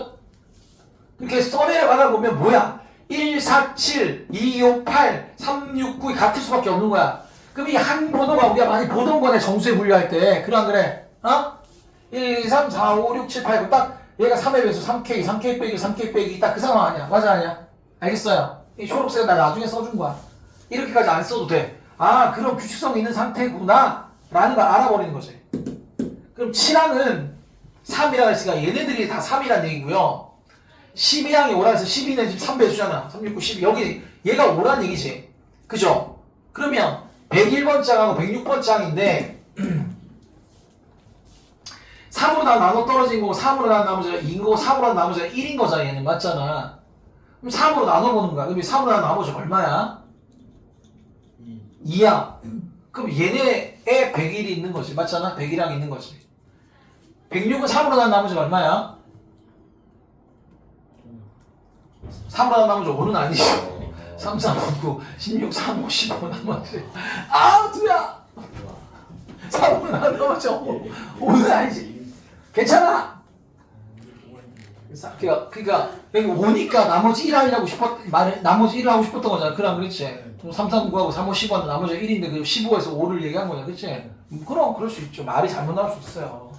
이렇게 써내려가다 보면 뭐야? 1, 4, 7, 2, 5, 8, 3, 6, 9이 같을 수밖에 없는 거야. 그럼 이 한 번호가 우리가 많이 보던 거네. 정수에 분류할 때. 그래 안 그래? 1, 2, 3, 4, 5, 6, 7, 8 딱 얘가 3의 배수 3K, 3K 빼기 3K 빼기 딱 그 상황 아니야. 맞아 아니야? 알겠어요? 이 초록색은 나 나중에 써준 거야. 이렇게까지 안 써도 돼. 그럼 규칙성이 있는 상태구나 라는 걸 알아버리는 거지. 그럼 7항은 3이라고 했으니까 얘네들이 다 3이란 얘기고요. 12항이 5라 해서 12는 지금 3배수잖아. 3, 6, 9, 12 여기 얘가 5란 얘기지. 그죠? 그러면 101번 장하고 106번 장인데 3으로 다 나눠 떨어진 거고 3으로 난 나머지가 2인 거고 3으로 난 나머지가 1인 거잖아. 얘는 맞잖아. 그럼 3으로 나눠보는 거야. 그럼 3으로 난 나머지가 얼마야? 2야. 그럼 얘네에 101이 있는 거지. 맞잖아. 100이랑 있는 거지. 106은 3으로 난 나머지가 얼마야? 3으로 난 나머지 5는 아니지. 3, 4, 9, 16, 3, 5, 15 나머지. 두야! 3으로 난 나머지 5는 아니지. 괜찮아. 그러니까 여기 5니까 나머지 1 하려고 나머지 1을 하고 싶었던 거잖아. 그럼 그렇지. 3, 3, 9하고 3, 5, 10하는 나머지 1인데 그 15에서 5를 얘기한 거냐. 그렇지. 그럼 그럴 수 있죠. 말이 잘못 나올 수 있어요.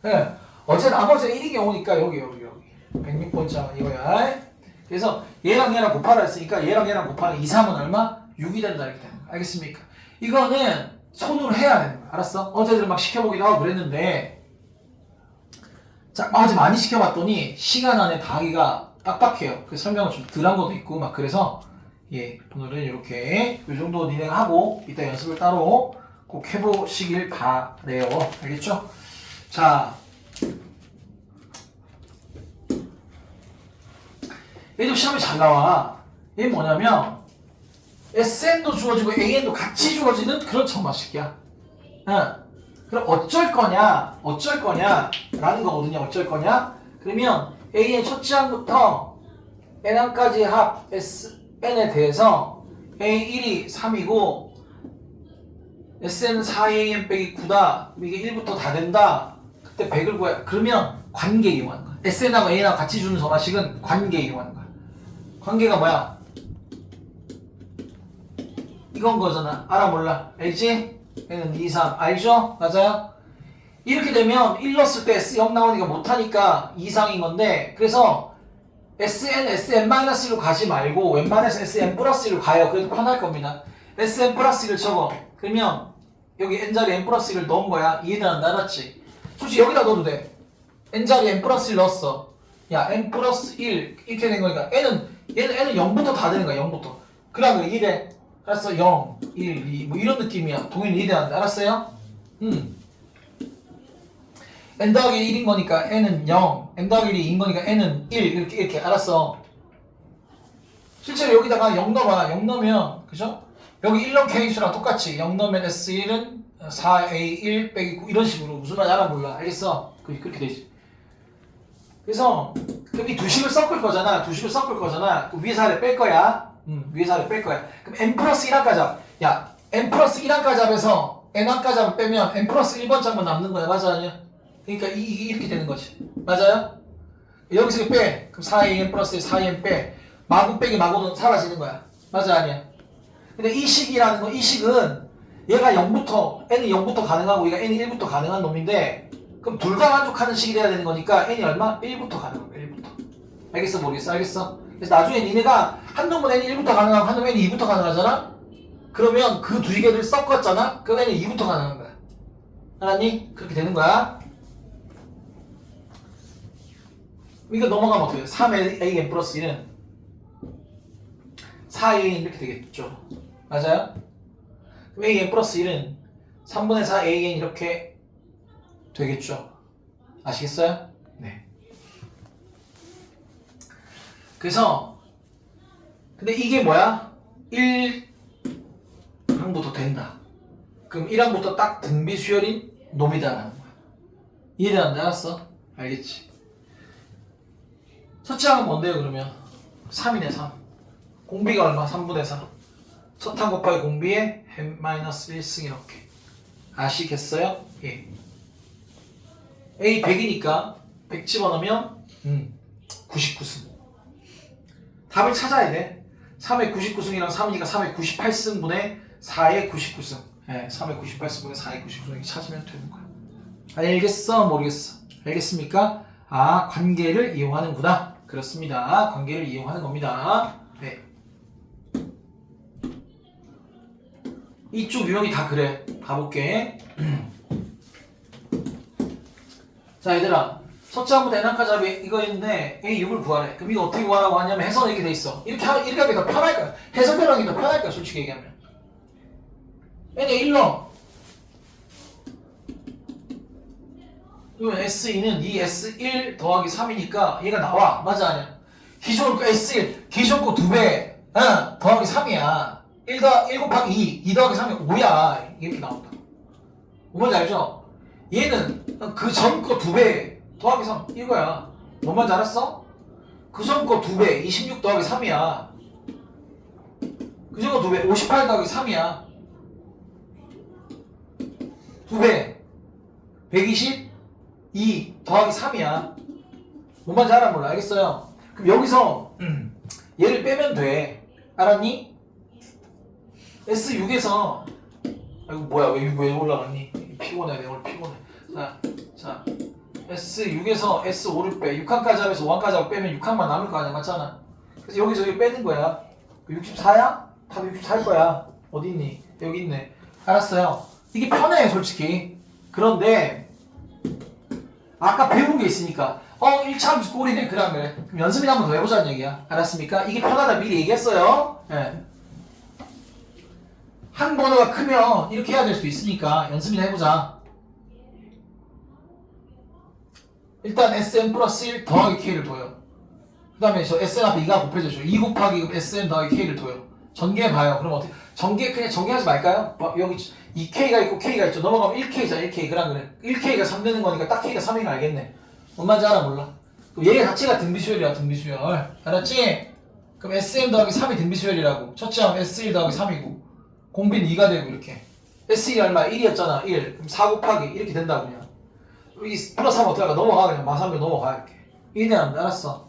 예. 어제 나머지 1이 오니까 여기 106번째 이거야. 그래서 얘랑 얘랑 곱하라 했으니까 얘랑 얘랑 곱하면 2, 3은 얼마? 6이 된다 이렇게 되는 거야. 알겠습니까? 이거는 손으로 해야 되는 거야. 알았어? 어제들 막 시켜보기도 하고 그랬는데 자, 어제 많이 시켜봤더니 시간 안에 다 하기가 빡빡해요. 그 설명을 좀 덜 한 것도 있고 막 그래서 예, 오늘은 이렇게 이 정도 진행하고 이따 연습을 따로 꼭 해보시길 바래요. 알겠죠? 자, 얘도 시험에 잘 나와. 얘 뭐냐면 SN도 주어지고 AN도 같이 주어지는 그런 정마식이야. 응. 그럼 어쩔 거냐라는 거거든요. 어쩔 거냐? 그러면 AN 첫째 항부터 N1까지 합 SN에 대해서 A1이 3이고 SN은 4AN 빼기 9다. 이게 1부터 다 된다. 그때 100을 구해. 그러면 관계 이용하는 거야. SN하고 AN하고 같이 주는 정마식은 관계 이용하는 거야. 관계가 뭐야? 이건 거잖아. 알아 몰라? 알지? 얘는 2, 3 알죠? 맞아요? 이렇게 되면 1 넣었을 때 S 0 나오니까 못하니까 이상인 건데 그래서 SN, SN-1로 가지 말고 웬만해서 SN 플러스 1로 가요. 그래도 편할 겁니다. SN 플러스 1을 적어. 그러면 여기 N자리에 N 플러스 1을 넣은 거야. 이해되는데 알았지? 솔직히 여기다 넣어도 돼. N자리에 N 플러스 1 넣었어. 야 N 플러스 1 이렇게 된 거니까 N은 0부터 다 되는 거야. 0부터. 그러면 이해돼? 알았어? 0, 1, 2 뭐 이런 느낌이야. 동일 이해되는데 알았어요? n 더하기 1인 거니까 n은 0, n 더하기 1인 거니까 n은 1 이렇게 알았어. 실제로 여기다가 0 넣어봐. 0 넣으면 그죠? 여기 1 넣은 케이스랑 똑같이 0 넣으면 S1은 4A1 빼기 9 이런 식으로 무슨 말인지 알아 몰라. 알겠어? 그렇게 되지. 그래서 그럼 이 두 식을 섞을 거잖아. 그 위에서 아래 뺄 거야. 위에서 아래 뺄 거야. 그럼 n 플러스 1항까지 합. 야 n 플러스 1항까지 합에서 n항까지 합을 빼면 n 플러스 1번 장만 남는 거야. 맞아 아니야? 그러니까 이게 이렇게 되는 거지. 맞아요? 여기서 빼. 그럼 4an 플러스 4an 빼. 마구 빼기 마구는 사라지는 거야. 맞아 아니야? 근데 이 식이라는 거, 이 식은 얘가 0부터 n이 0부터 가능하고 얘가 n이 1부터 가능한 놈인데 그럼 둘 다 만족하는 식이 돼야 되는 거니까 n이 얼마? 1부터 가능한 거야. 1부터. 알겠어? 모르겠어? 알겠어? 그래서 나중에 니네가 한 놈은 n이 1부터 가능하고 한 놈은 n이 2부터 가능하잖아? 그러면 그 두 개를 섞었잖아? 그럼 n이 2부터 가능한 거야. 알았니? 그렇게 되는 거야. 이거 넘어가면 어떻게 돼? 3an 플러스 1은 4an 이렇게 되겠죠. 맞아요? 그럼 an 플러스 1은 3분의 4 an 이렇게 되겠죠. 아시겠어요? 네. 그래서 근데 이게 뭐야? 1항부터 된다. 그럼 1항부터 딱 등비 수열인 놈이다라는 거야. 이해되는데 알았어? 알겠지? 첫째 항은 뭔데요 그러면? 3이네 3. 공비가 얼마? 3분의 4. 첫 항 곱하기 공비에 n-1승 이렇게. 아시겠어요? 예. A 100이니까 100 집어넣으면 99승. 답을 찾아야 돼. 3의 99승이랑 3이니까 3의 98승분의 4의 99승. 네, 3의 98승분의 4의 99승 찾으면 되는 거야. 알겠어? 모르겠어? 알겠습니까? 아, 관계를 이용하는구나. 그렇습니다. 관계를 이용하는 겁니다. 네. 이쪽 유형이 다 그래. 가볼게. 자, 얘들아. 첫째 항부터 n항까지 합이 이거였는데 A6을 구하래. 그럼 이거 어떻게 구하라고 하냐면 해석은 이렇게 돼 있어. 이렇게 하기 더 편할 거야. 해석대로 하기 더 편할 거야. 솔직히 얘기하면. n에 1 넣어. 그러면 S2는 이 S1 더하기 3이니까 얘가 나와. 맞아 아니야? 기존 거 S1 기존 거 2배 더하기 3이야. 1 곱하기 2 더하기 3이 5야. 이렇게 나온다. 뭔지 알죠? 얘는 그 전 거 2배 더하기 3 이거야. 뭔 말인지 알았어? 그 전 거 2배 26 더하기 3이야. 그 전 거 2배 58 더하기 3이야. 2배 122 더하기 3이야. 뭔 말인지 알아 몰라? 알겠어요? 그럼 여기서 얘를 빼면 돼. 알았니? S6에서 아이고 뭐야 왜 올라갔니? 피곤해 내가 오늘 피곤해. 자 S6에서 S5를 빼. 6칸까지 하면서 5칸까지 하고 빼면 6칸만 남을 거 아니야. 맞잖아. 그래서 여기서 여기 빼는 거야. 64야? 답 64일 거야. 어디 있니? 여기 있네. 알았어요. 이게 편해 솔직히. 그런데 아까 배운 게 있으니까 1차 함수 꼴이네. 그래. 그럼 연습이나 한번 더 해보자는 얘기야. 알았습니까? 이게 편하다 미리 얘기했어요. 예. 한 번호가 크면 이렇게 해야 될 수도 있으니까 연습이나 해보자. 일단 Sn 플러스 1 더하기 K를 둬요. 그 다음에 저 Sn 앞에 2가 곱해져줘. 2 곱하기 Sn 더하기 K를 둬요. 전개해봐요. 그럼 어떻게 그냥 전개하지 말까요? 여기 2K가 있고 K가 있죠. 넘어가면 1K잖아. 1K 그래. 1K가 3 되는 거니까 딱 K가 3인 거 알겠네. 뭔 말인지 알아 몰라? 그럼 얘 자체가 등비수열이야. 등비수열. 알았지? 그럼 Sn 더하기 3이 등비수열이라고. 첫째 하면 S1 더하기 3이고 공비는 2가 되고 이렇게. S1이 얼마야? 1이었잖아. 1. 그럼 4 곱하기 이렇게 된다 그냥. 여기 플러스 하면 어떡할까? 넘어가 그냥 마삼으로 넘어가 이렇게. 1이 되는데 알았어.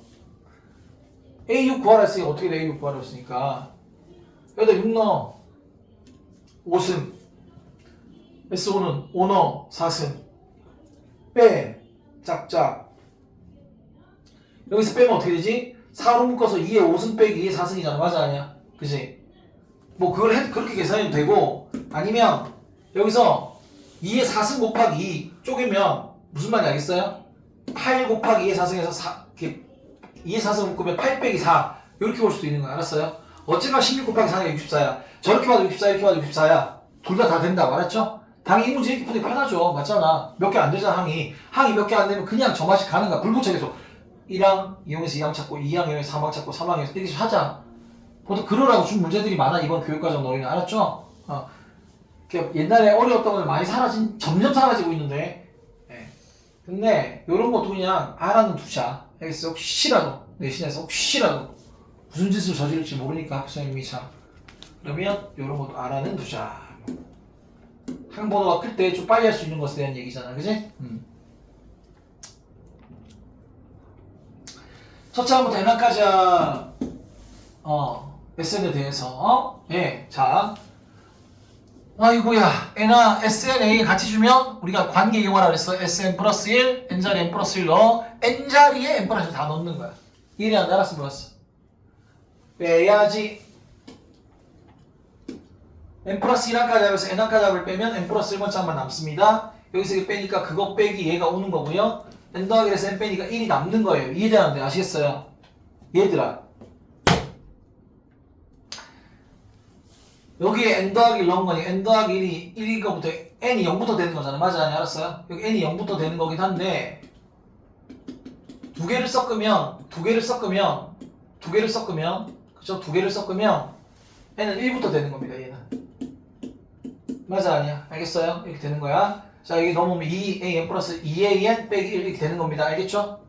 A6 구하라 했으니까 어떻게 돼? A6 구하라 했으니까 여기다 6 넣어. 5승. S5는 5 넣어. 4승. 빼. 짝짝. 여기서 빼면 어떻게 되지? 4로 묶어서 2에 5승 빼기 2에 4승이잖아. 맞아 아니야? 그치? 뭐 그걸 그렇게 계산해도 되고 아니면 여기서 2에 4승 곱하기 2 쪼개면 무슨 말인지 알겠어요? 8 곱하기 2에 4승에서 2에 4승 묶으면 8 빼기 4 이렇게 볼 수도 있는 거야. 알았어요? 어쨌거나 16 곱하기 4가 64야. 저렇게 봐도 64 이렇게 봐도 64야. 둘 다 된다. 알았죠? 당연히 이 문제 이렇게 푸는 게 편하죠. 맞잖아. 몇 개 안 되잖아 항이. 항이 몇 개 안 되면 그냥 저 맛이 가는 거야. 불구체계속 1항 이용해서 2항 찾고 2항 이용해서 3항 찾고 3항 이용해서 이렇게 하자. 보통 그러라고 준 문제들이 많아. 이번 교육과정 너희는. 알았죠? 옛날에 어려웠던 건 많이 점점 사라지고 있는데 근데 이런 것도 그냥 알아는 두자. 알겠어? 혹시라도 내신에서 혹시라도 무슨 짓을 저지를지 모르니까 학생님이 참 그러면 이런 것도 알아는 두자. 항번호가 클 때 좀 빨리 할 수 있는 것에 대한 얘기잖아. 그지? 첫째 항부터 n항까지 SN에 대해서 예. 자 아이고야 n아 SN, A 같이 주면 우리가 관계 이용하라 그랬어. SN 플러스 1 n자리에 n 플러스 1 넣어. n자리에 n 플러스 1 다 넣는 거야. 이해를 안 알았어 몰랐어. 빼야지. n 플러스 1항까지 하면서 n항까지 합을 빼면 n 플러스 1번 짝만 남습니다. 여기서 이렇게 빼니까 그거 빼기 얘가 오는 거고요. n 더하기 해서 n 빼니까 1이 남는 거예요. 이해되는데 아시겠어요? 얘들아 여기에 n 더하기 1 넣은 거니 n 더하기 1이 1인 거부터 n이 0부터 되는 거잖아. 맞아 아니 알았어요? 여기 n이 0부터 되는 거긴 한데 두 개를 섞으면 그죠? 두 개를 섞으면 n은 1부터 되는 겁니다. 얘는 맞아 아니야? 알겠어요? 이렇게 되는 거야. 자 여기 넘으면 2an 플러스 2an 빼기 1 이렇게 되는 겁니다. 알겠죠?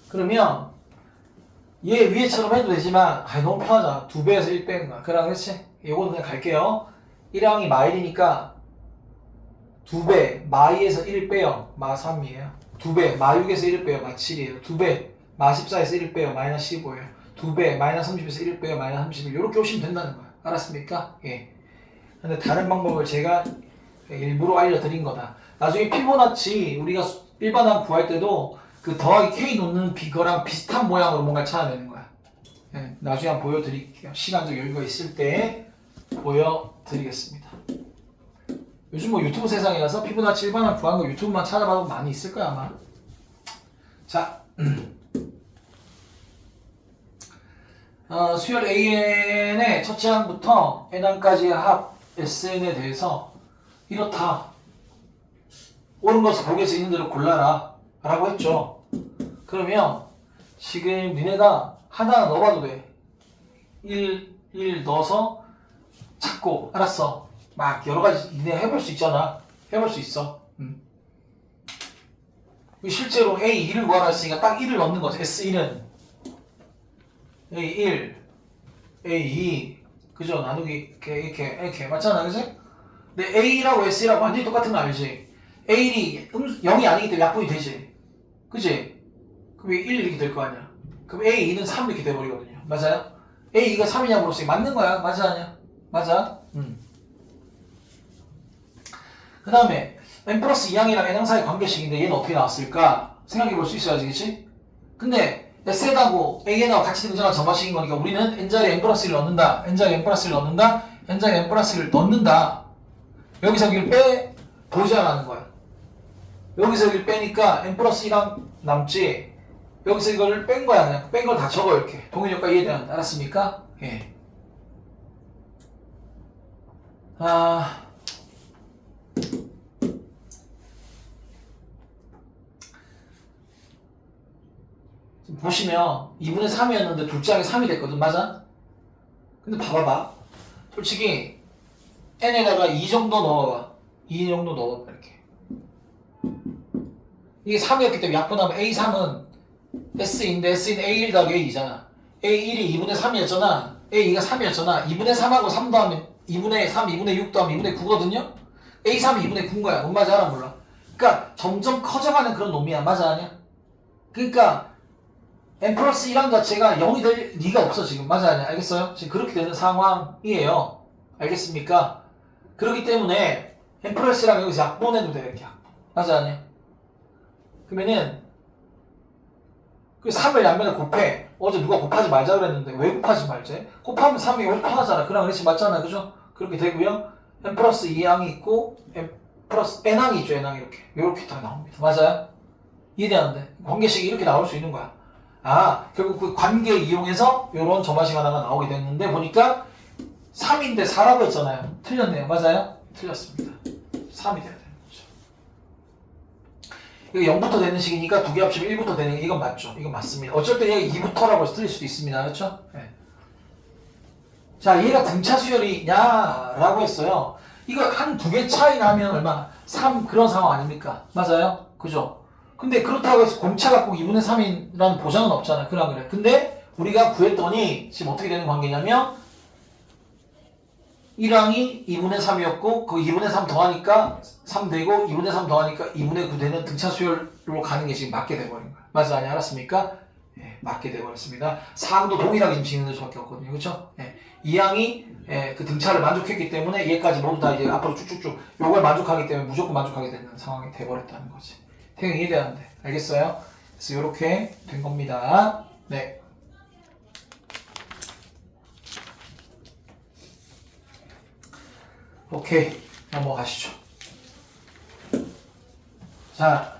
그러면 얘 위에처럼 해도 되지만 너무 편하잖아. 2배에서 1 빼는 거야. 그럼 그렇지? 요거는 그냥 갈게요. 1항이 마일이니까 2배 마2에서 1 빼요. 마3이에요. 2배 마6에서 1 빼요. 마7이에요. 2배 마14에서 1 빼요. 마이너스 15예요. 2배 마이너스 30에서 1 빼요. 마이너스 31 이렇게 오시면 된다는 거야. 알았습니까? 예. 근데 다른 방법을 제가 일부러 알려드린 거다. 나중에 피보나치 우리가 일반항 구할 때도 그 더하기 K 놓는 비거랑 비슷한 모양으로 뭔가 찾아내는 거야. 예, 나중에 한번 보여드릴게요. 시간적 여유가 있을 때 보여드리겠습니다. 요즘 뭐 유튜브 세상이라서 피보나치 일반항 구한 거 유튜브만 찾아봐도 많이 있을 거야 아마. 자, 수열 AN의 첫째 항부터 n항까지의 합 SN에 대해서 이렇다. 옳은 것을 보기에서 있는 대로 골라라 라고 했죠. 그러면 지금 니네가 하나 넣어봐도 돼. 1 넣어서 찾고 알았어. 막 여러가지 니네 해볼 수 있잖아. 해볼 수 있어. 실제로 A2를 구하라 했으니까 딱 1을 넣는 거지. S1은 A1 A2 그죠? 나누기 이렇게 맞잖아 그지? 근데 A라고 S라고 완전히 똑같은 거 알지? A1이 0이 아니기 때문에 약분이 되지. 그지? 그럼 1 이렇게 될 거 아니야. 그럼 A2는 3 이렇게 돼버리거든요. 맞아요? A2가 3이냐 물었으니 맞는 거야. 맞아 아니야? 맞아? 그 다음에 n 플러스 2항이랑 n 항사의 관계식인데 얘는 어떻게 나왔을까? 생각해 볼 수 있어야지, 그치? 근데 Sn하고 AN하고 같이 등장한 점화식인 거니까 우리는 n자리에 n 플러스 1을 넣는다. n자리에 n 플러스 1을 넣는다. n자리에 n 플러스 1을 넣는다. 여기서 여기를 보자라는 거야. 여기서 여기를 빼니까 n 플러스 1항 남지. 여기서 이거를 뺀 거야. 그냥 뺀 걸 다 적어 이렇게. 동일효과 이해되는데 알았습니까? 예. 지금 보시면 2분의 3이었는데 둘째 항이 3이 됐거든. 맞아? 근데 봐봐봐. 솔직히 n에다가 2 정도 넣어봐. 2 정도 넣어봐 이렇게. 이게 3이었기 때문에 약분하면 A3은 S인데 S인 A1 더하기 A2잖아. A1이 2분의 3이었잖아. A2가 3이었잖아. 2분의 3하고 3 더하면 2분의 3, 2분의 6 더하면 2분의 9거든요? A3이 2분의 9인 거야. 뭔 말인지 알아 몰라? 그러니까 점점 커져가는 그런 놈이야. 맞아 아니야? 그러니까 n 플러스 1항 자체가 0이 될 리가 없어 지금. 맞아 아니야? 알겠어요? 지금 그렇게 되는 상황이에요. 알겠습니까? 그렇기 때문에 n 플러스 1항 여기서 약분해도 돼. 이렇게 약분. 맞아 아니야? 그러면은 그 3을 양면에 곱해. 어제 누가 곱하지 말자 그랬는데 왜 곱하지 말지? 곱하면 3이 훨씬 편하잖아. 그랑 그렇지 맞잖아. 그죠? 그렇게 되고요. n 플러스 2항이 있고 n 플러스 n항이 있죠. n항이 이렇게 딱 나옵니다. 맞아요? 이해되는데 관계식이 이렇게 나올 수 있는 거야. 결국 그 관계 이용해서 이런 점화식 하나가 나오게 됐는데 보니까 3인데 4라고 했잖아요. 틀렸네요. 맞아요? 틀렸습니다. 3이 돼야 되는 거죠. 이거 0부터 되는 식이니까 두 개 합치면 1부터 되는 게 이건 맞죠. 이건 맞습니다. 어쩔 때 얘가 2부터라고 해서 틀릴 수도 있습니다. 그렇죠? 네. 자, 얘가 등차 수열이냐라고 했어요. 이거 한 두 개 차이 나면 얼마? 3 그런 상황 아닙니까? 맞아요? 그죠? 근데 그렇다고 해서 공차가 꼭 2분의 3이라는 보장은 없잖아. 그래. 근데 우리가 구했더니 지금 어떻게 되는 관계냐면 1항이 2분의 3이었고 그 2분의 3 더하니까 3 되고 2분의 3 더하니까 2분의 9 되는 등차 수열로 가는 게 지금 맞게 돼버린 거야. 맞아 아니 알았습니까? 예, 맞게 돼버렸습니다. 상도 동일하게 지금 진행될 수밖에 없거든요. 그렇죠? 예, 2항이 그 등차를 만족했기 때문에 얘까지 모두 다 이제 앞으로 쭉쭉쭉 요걸 만족하기 때문에 무조건 만족하게 되는 상황이 돼버렸다는 거지. 태경 이해되는데 알겠어요? 그래서 이렇게 된 겁니다. 네. 오케이 넘어가시죠. 자,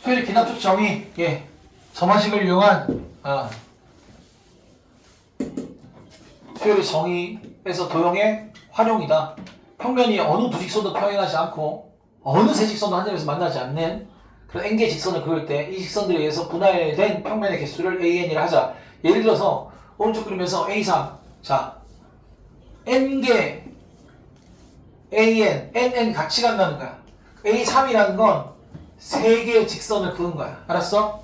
수열의 기납적 정의, 점화식을 이용한 수열의 정의에서 도형의 활용이다. 평면이 어느 두 직선도 평행하지 않고 어느 세 직선도 한 점에서 만나지 않는 그런 n개의 직선을 그을 때 이 직선들에 의해서 분할된 평면의 개수를 AN이라 하자. 예를 들어서 오른쪽 그림에서 A3, 자 n개 AN, NN 같이 간다는 거야. A3이라는 건 3개의 직선을 그은 거야. 알았어?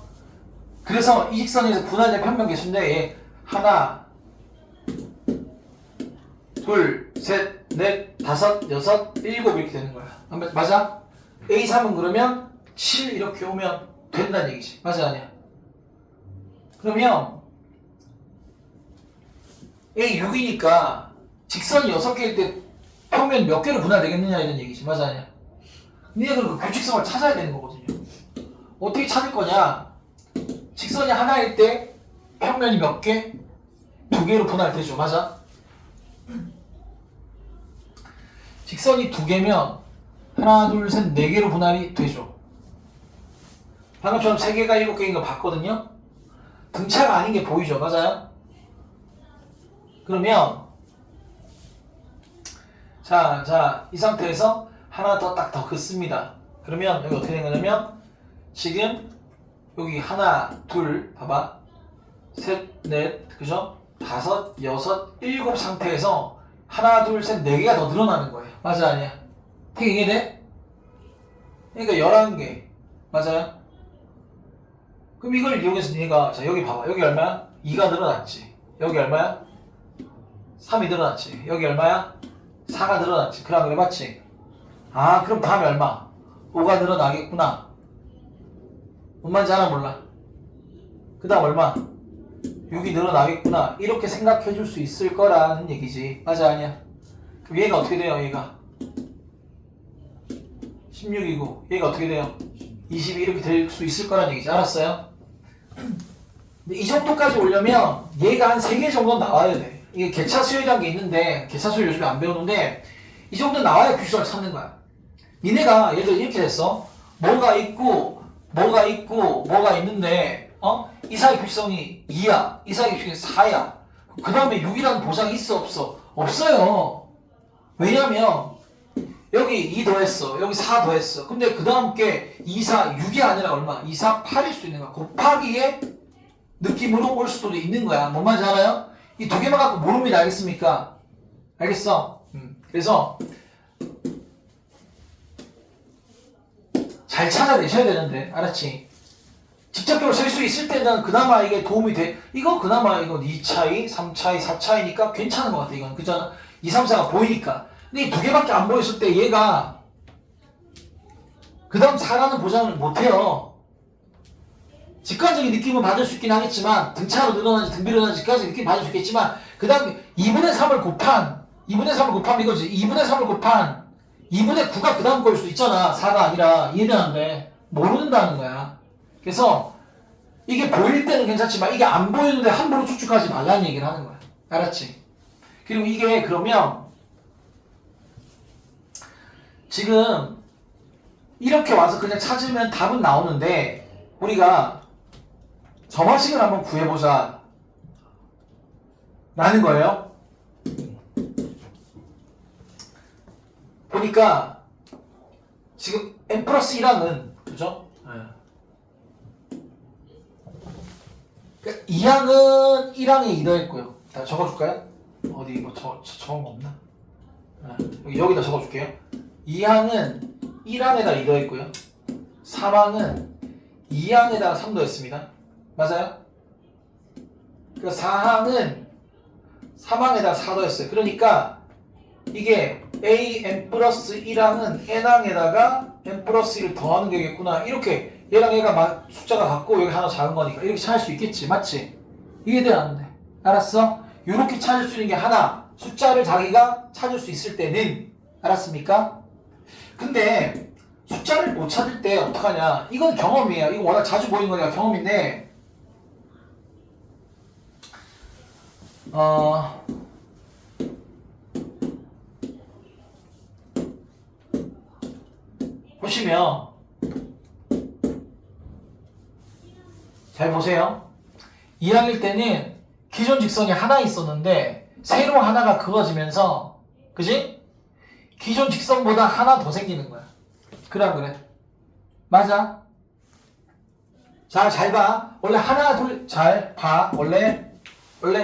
그래서 이 직선에서 분할된 평면 개수인데 얘 하나, 둘, 셋, 넷, 다섯, 여섯, 일곱 이렇게 되는 거야. 맞아? A3은 그러면 7 이렇게 오면 된다는 얘기지. 맞아 아니야? 그러면 A6이니까 직선이 6개일 때 평면 몇 개로 분할되겠느냐 이런 얘기지. 맞아 아니야? 근데 그 규칙성을 찾아야 되는 거거든요. 어떻게 찾을 거냐? 직선이 하나일 때 평면이 몇 개? 2개로 분할되죠. 맞아? 직선이 2개면 하나, 둘, 셋, 4개로 분할이 되죠. 방금처럼 3개가 7개인 거 봤거든요? 등차가 아닌 게 보이죠. 맞아요? 그러면 자, 이 상태에서 하나 더 긋습니다. 그러면 여기 어떻게 된 거냐면 지금 여기 하나, 둘, 봐봐. 셋, 넷, 그죠? 다섯, 여섯, 일곱 상태에서 하나, 둘, 셋, 4개가 더 늘어나는 거예요. 맞아, 아니야? 되게 이해돼? 그러니까 11개. 맞아요? 그럼 이걸 이용해서 니가, 자, 여기 봐봐. 여기 얼마야? 2가 늘어났지. 여기 얼마야? 3이 늘어났지. 여기 얼마야? 4가 늘어났지. 그래 맞지? 그럼 다음에 얼마? 5가 늘어나겠구나. 뭔 말인지 알아 몰라? 그 다음 얼마? 6이 늘어나겠구나 이렇게 생각해 줄 수 있을 거라는 얘기지. 맞아 아니야? 그럼 얘가 어떻게 돼요? 얘가 16이고 얘가 어떻게 돼요? 22 이렇게 될 수 있을 거라는 얘기지. 알았어요? 근데 이 정도까지 오려면 얘가 한 3개 정도 나와야 돼. 이게 개차 수열이라는 게 있는데 개차 수열 요즘에 안 배우는데 이 정도 나와야 규칙을 찾는 거야. 니네가 예를 들어 이렇게 됐어. 뭐가 있고 뭐가 있고 뭐가 있는데 이 사이 규칙성이 2야. 이 사이 규칙성이 4야. 그 다음에 6이라는 보장이 있어 없어? 없어요. 왜냐면 여기 2 더했어. 여기 4 더했어. 근데 그 다음 게 2, 4, 6이 아니라 얼마? 2, 4, 8일 수 있는 거야. 곱하기의 느낌으로 올 수도 있는 거야. 뭔 말인지 알아요? 이 두 개만 갖고 모릅니다. 알겠습니까? 알겠어? 그래서 잘 찾아내셔야 되는데 알았지? 직접적으로 셀 수 있을 때는 그나마 이게 도움이 돼. 이건 그나마 이건 2차이, 3차이, 4차이니까 괜찮은 것 같아. 이건 그잖아. 2, 3, 4가 보이니까. 근데 이 두 개밖에 안 보였을 때 얘가 그 다음 4라는 보장을 못해요. 직관적인 느낌은 받을 수 있긴 하겠지만 등차로 늘어나지 등비로 늘어나지 직관적인 느낌 받을 수 있겠지만 그 다음에 2분의 3을 곱한 2분의 3을 곱하면 이거지. 2분의 3을 곱한 2분의 9가 그 다음 거일 수도 있잖아. 4가 아니라. 이해되는데 모른다는 거야. 그래서 이게 보일 때는 괜찮지만 이게 안 보이는데 함부로 추측하지 말라는 얘기를 하는 거야. 알았지? 그리고 이게 그러면 지금 이렇게 와서 그냥 찾으면 답은 나오는데 우리가 점화식을 한번 구해보자 라는 거예요. 보니까 지금 n 플러스 1항은 그죠? 그러니까 2항은 1항에 2더했고요. 다 적어줄까요? 어디 뭐 적은 거 없나? 여기다 적어줄게요. 2항은 1항에다 2더했고요. 3항은 2항에다가 3더했습니다. 맞아요? 그러니까 4항은 3항에다가 4더했어요. 그러니까 이게 a n 플러스 1항은 n항에다가 n 플러스 1을 더하는 게겠구나. 이렇게 얘랑 얘가 숫자가 같고 여기 하나 작은 거니까 이렇게 찾을 수 있겠지. 맞지? 이해되는데 알았어? 이렇게 찾을 수 있는 게 하나. 숫자를 자기가 찾을 수 있을 때는 알았습니까? 근데 숫자를 못 찾을 때 어떡하냐. 이건 경험이에요. 이거 워낙 자주 보이는 거니까 경험인데 보시면 잘 보세요. 2학일 때는 기존 직선이 하나 있었는데 새로 하나가 그어지면서 그지? 기존 직선보다 하나 더 생기는 거야. 그래 안 그래? 맞아. 자, 잘 봐. 원래 하나 둘 잘 봐. 원래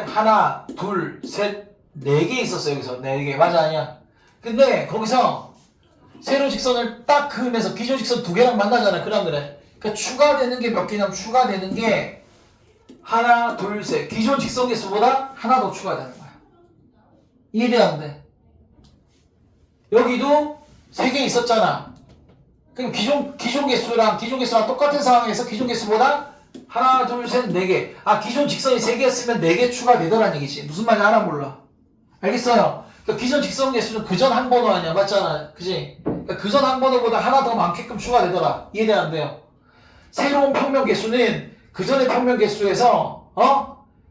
하나 둘 셋 네 개 있었어. 여기서 네 개. 맞아 아니야? 근데 거기서 세로 직선을 딱 그으면서 기존 직선 두 개랑 만나잖아. 그래 안 그래? 그러니까 추가되는 게 몇 개냐면 추가되는 게 하나 둘 셋. 기존 직선 개수보다 하나 더 추가되는 거야. 이해되는데? 여기도 세 개 있었잖아. 그럼 기존 개수랑 똑같은 상황에서 기존 개수보다 하나, 둘, 셋, 네 개. 기존 직선이 세 개였으면 네 개 추가되더란 얘기지. 무슨 말인지 알아 몰라? 알겠어요? 그러니까 기존 직선 개수는 그전 한 번호 아니야. 맞잖아. 그지? 그러니까 그전 한 번호보다 하나 더 많게끔 추가되더라. 이해되는데요? 새로운 평면 개수는 그전의 평면 개수에서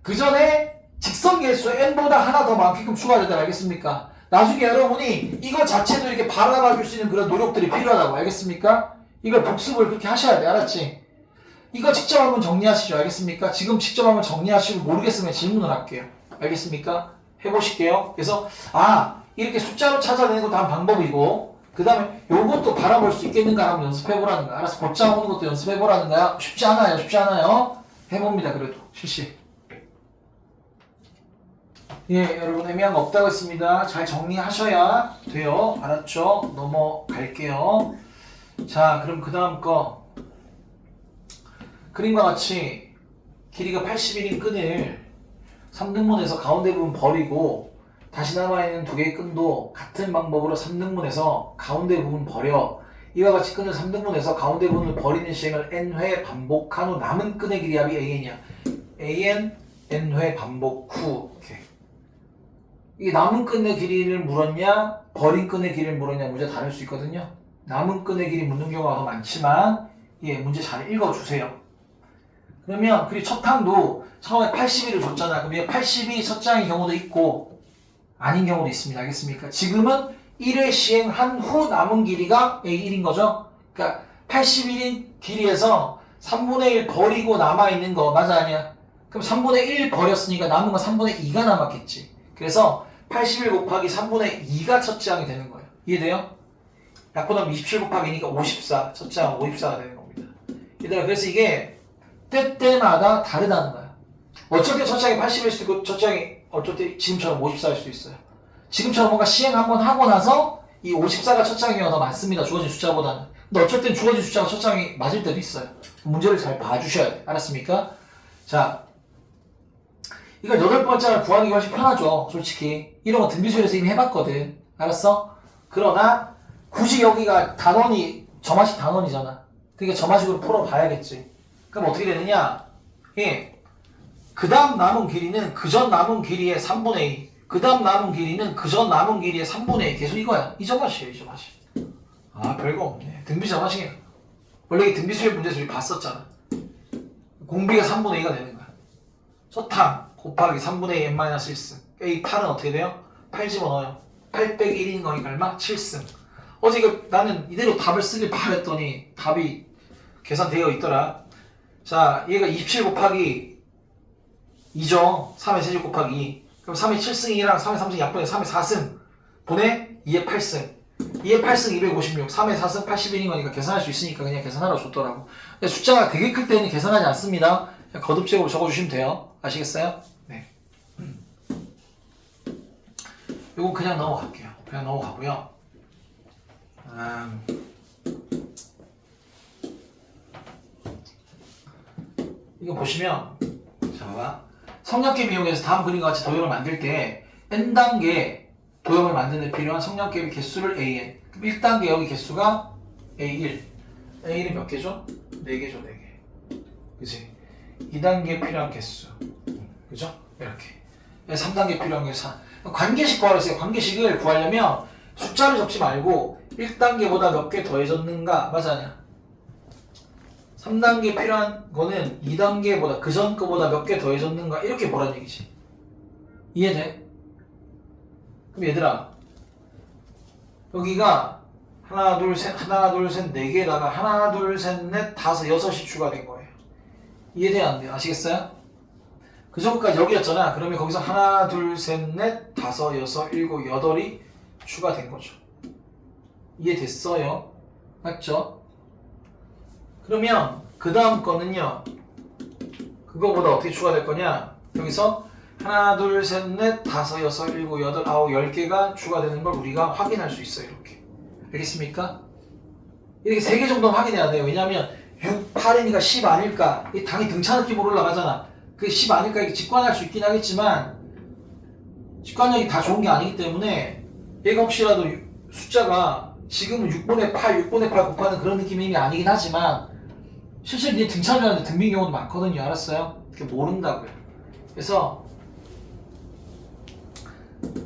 그전의 직선 개수 n보다 하나 더 많게끔 추가되더라. 알겠습니까? 나중에 여러분이 이거 자체도 이렇게 바라봐 줄 수 있는 그런 노력들이 필요하다고. 알겠습니까? 이걸 복습을 그렇게 하셔야 돼. 알았지? 이거 직접 한번 정리하시죠. 알겠습니까? 지금 직접 한번 정리하시고 모르겠으면 질문을 할게요. 알겠습니까? 해보실게요. 그래서 이렇게 숫자로 찾아내는 것도 한 방법이고 그 다음에 요것도 바라볼 수 있겠는가 한번 연습해보라는 거야. 알아서 곧장 오는 것도 연습해보라는 거야. 쉽지 않아요. 해봅니다. 그래도 실시. 예, 여러분 애매한 거 없다고 했습니다. 잘 정리하셔야 돼요. 알았죠? 넘어갈게요. 자, 그럼 그 다음 거 그림과 같이 길이가 81인 끈을 3등분해서 가운데 부분 버리고 다시 남아있는 두 개의 끈도 같은 방법으로 3등분해서 가운데 부분 버려. 이와 같이 끈을 3등분해서 가운데 부분을 버리는 시행을 n회 반복한 후 남은 끈의 길이 합이 an이야. an n회 반복 후. 오케이. 이게 남은 끈의 길이를 물었냐 버린 끈의 길이를 물었냐 문제 다를 수 있거든요. 남은 끈의 길이 묻는 경우가 더 많지만 예, 문제 잘 읽어주세요. 그러면 그리고 첫 항도 처음에 81을 줬잖아. 그럼 82 첫 장의 경우도 있고 아닌 경우도 있습니다. 알겠습니까? 지금은 1회 시행한 후 남은 길이가 A1인 거죠. 그러니까 81인 길이에서 3분의 1 버리고 남아있는 거 맞아 아니야? 그럼 3분의 1 버렸으니까 남은 건 3분의 2가 남았겠지. 그래서 81 곱하기 3분의 2가 첫 장이 되는 거예요. 이해돼요? 약분하면 27 곱하기 2니까 54. 첫 장은 54가 되는 겁니다. 얘들아 그래서 이게 때때마다 다르다는 거야. 어쩔 때 첫 장이 80일 수도 있고 첫 장이 어쩔 때 지금처럼 54일 수도 있어요. 지금처럼 뭔가 시행 한번 하고 나서 이 54가 첫 장이 더 많습니다. 주어진 숫자보다는. 근데 어쩔 땐 주어진 숫자가 첫 장이 맞을 때도 있어요. 문제를 잘 봐주셔야 돼. 알았습니까? 자, 이걸 8번째를 구하는 게 훨씬 편하죠. 솔직히. 이런 거 등비수에서 이미 해봤거든. 알았어? 그러나 굳이 여기가 단원이 점화식 단원이잖아. 그러니까 점화식으로 풀어봐야겠지. 그럼 어떻게 되느냐? 예. 그 다음 남은 길이는 그 전 남은 길이의 3분의 2. 그 다음 남은 길이는 그 전 남은 길이의 3분의 2. 계속 이거야. 이 점화식이에요. 이 점화식. 아 별거 없네. 등비 점화식이야. 원래 이 등비수의 문제에서 우리 봤었잖아. 공비가 3분의 2가 되는 거야. 첫항 곱하기 3분의 2 n-1승. 이 8은 어떻게 돼요? 8 집어넣어요. 8 빼기 1인 거니까 얼마? 7승. 어제 이거 나는 이대로 답을 쓰길 바랬더니 답이 계산되어 있더라. 자, 얘가 27 곱하기 2죠. 3의 세제곱 곱하기 2. 그럼 3의 7승이랑 3의 3승 약분해 3의 4승. 보내 2의 8승. 2의 8승 256. 3의 4승 81인 거니까 계산할 수 있으니까 그냥 계산하러 줬더라고. 근데 숫자가 되게 클 때는 계산하지 않습니다. 그냥 거듭제곱으로 적어주시면 돼요. 아시겠어요? 네. 요거 그냥 넘어갈게요. 그냥 넘어가고요. 이거 보시면 자 봐봐. 성량계비 이용해서 다음 그림과 같이 도형을 만들 때 n단계 도형을 만드는 데 필요한 성량계비 개수를 an. 그럼 1단계 여기 개수가 a1. a1이 몇 개죠? 4개죠. 4개. 그치? 2단계 필요한 개수. 그죠? 이렇게. 3단계 필요한 개수 4. 관계식 구하라 했어요. 관계식을 구하려면 숫자를 적지 말고 1단계보다 몇 개 더해졌는가 맞아냐? 3단계 필요한 거는 2단계보다 그 전 거보다 몇 개 더해졌는가 이렇게 보란 얘기지. 이해돼? 그럼 얘들아 여기가 하나 둘 셋 4개에다가 하나 둘 셋 넷 다섯 6이 추가된 거예요. 이해돼야 안 돼요? 아시겠어요? 그 전까지 여기였잖아. 그러면 거기서 하나 둘 셋 넷 다섯 여섯 일곱 여덟이 추가된 거죠. 이해됐어요? 맞죠? 그러면 그 다음 거는요. 그거보다 어떻게 추가될 거냐? 여기서 하나, 둘, 셋, 넷, 다섯, 여섯, 일곱, 여덟, 아홉, 10개가 추가되는 걸 우리가 확인할 수 있어요. 이렇게. 알겠습니까? 이렇게 3개 정도는 확인해야 돼요. 왜냐하면 6, 8이니까 10 아닐까? 이 당이 등차 느낌으로 올라가잖아. 그게 10 아닐까? 이렇게 직관할 수 있긴 하겠지만 직관력이 다 좋은 게 아니기 때문에 얘가 혹시라도 숫자가 지금은 6분의 8, 6분의 8 곱하는 그런 느낌이 아니긴 하지만 실제로 이게 등차를 하는데 등비인 경우도 많거든요. 알았어요? 그게 모른다고요. 그래서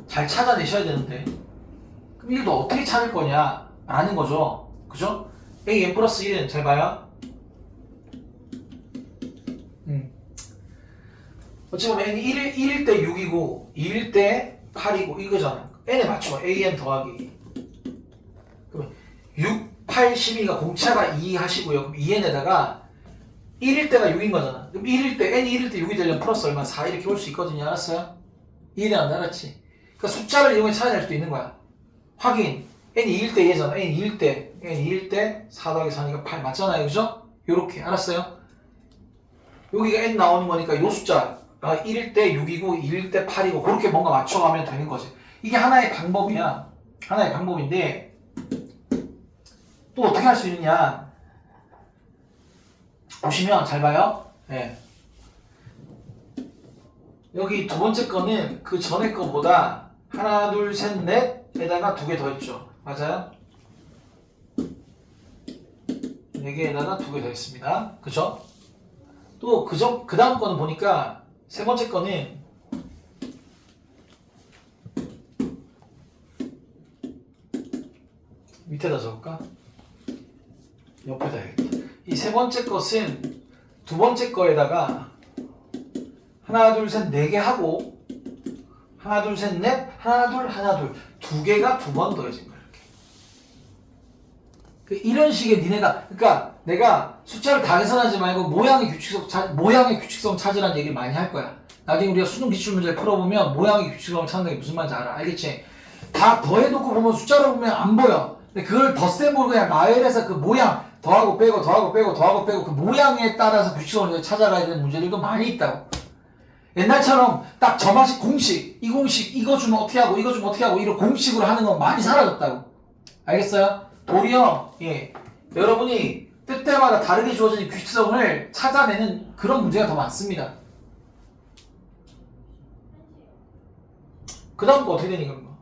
잘 찾아내셔야 되는데 그럼 이걸 너 어떻게 찾을 거냐 라는 거죠. 그죠? A n 플러스 1은 잘 봐요. 어찌 보면 n이 1일 때 6이고 2일 때 8이고 이거잖아. n에 맞춰. an 더하기 그러면 6, 8, 12가 공차가 2 하시고요. 그럼 2n에다가 1일 때가 6인 거잖아. 그럼 1일 때, n이 1일 때 6이 되려면 플러스 얼마? 4 이렇게 올 수 있거든요. 알았어요? 이해돼 안 알았지? 그러니까 숫자를 이용해 찾아낼 수도 있는 거야. 확인. n이 2일 때 얘잖아. n이 2일 때 4 더하기 4니까 8 맞잖아요. 그죠? 요렇게. 알았어요? 여기가 n 나오는 거니까 요 숫자 1일 때 6이고 2일 때 8이고 그렇게 뭔가 맞춰가면 되는 거지. 이게 하나의 방법이야. 하나의 방법인데 또 어떻게 할 수 있느냐 보시면 잘 봐요. 네. 여기 두 번째 거는 그 전에 거보다 하나 둘 셋 넷에다가 2개 더 있죠. 맞아요? 4개에다가 2개 더했습니다. 그죠? 또 그 다음 거는 보니까 세 번째 거는 밑에다 적을까? 옆에다 해야겠다. 이 세 번째 것은 두 번째 거에다가 하나 둘 셋 4개 하고 하나 둘 셋 넷 하나 둘 2개가 2번 더해진 거야. 이렇게. 이런 식의 니네가 그러니까 내가 숫자를 다 계산하지 말고 모양의 규칙성 찾으라는 얘기를 많이 할 거야. 나중에 우리가 수능 기출문제 풀어보면 모양의 규칙성을 찾는 게 무슨 말인지 알겠지? 다 더해놓고 보면 숫자를 보면 안 보여. 근데 그걸 덧셈으로 그냥 나열해서 그 모양 더하고 빼고 그 모양에 따라서 규칙성을 찾아가야 되는 문제들도 많이 있다고. 옛날처럼 딱 저만식 공식, 이 공식 이거 주면 어떻게 하고 이거 주면 어떻게 하고 이런 공식으로 하는 건 많이 사라졌다고. 알겠어요? 도리어 여러분이 때때마다 다르게 주어진 규칙성을 찾아내는 그런 문제가 더 많습니다. 그 다음 거 어떻게 되니 그런 거?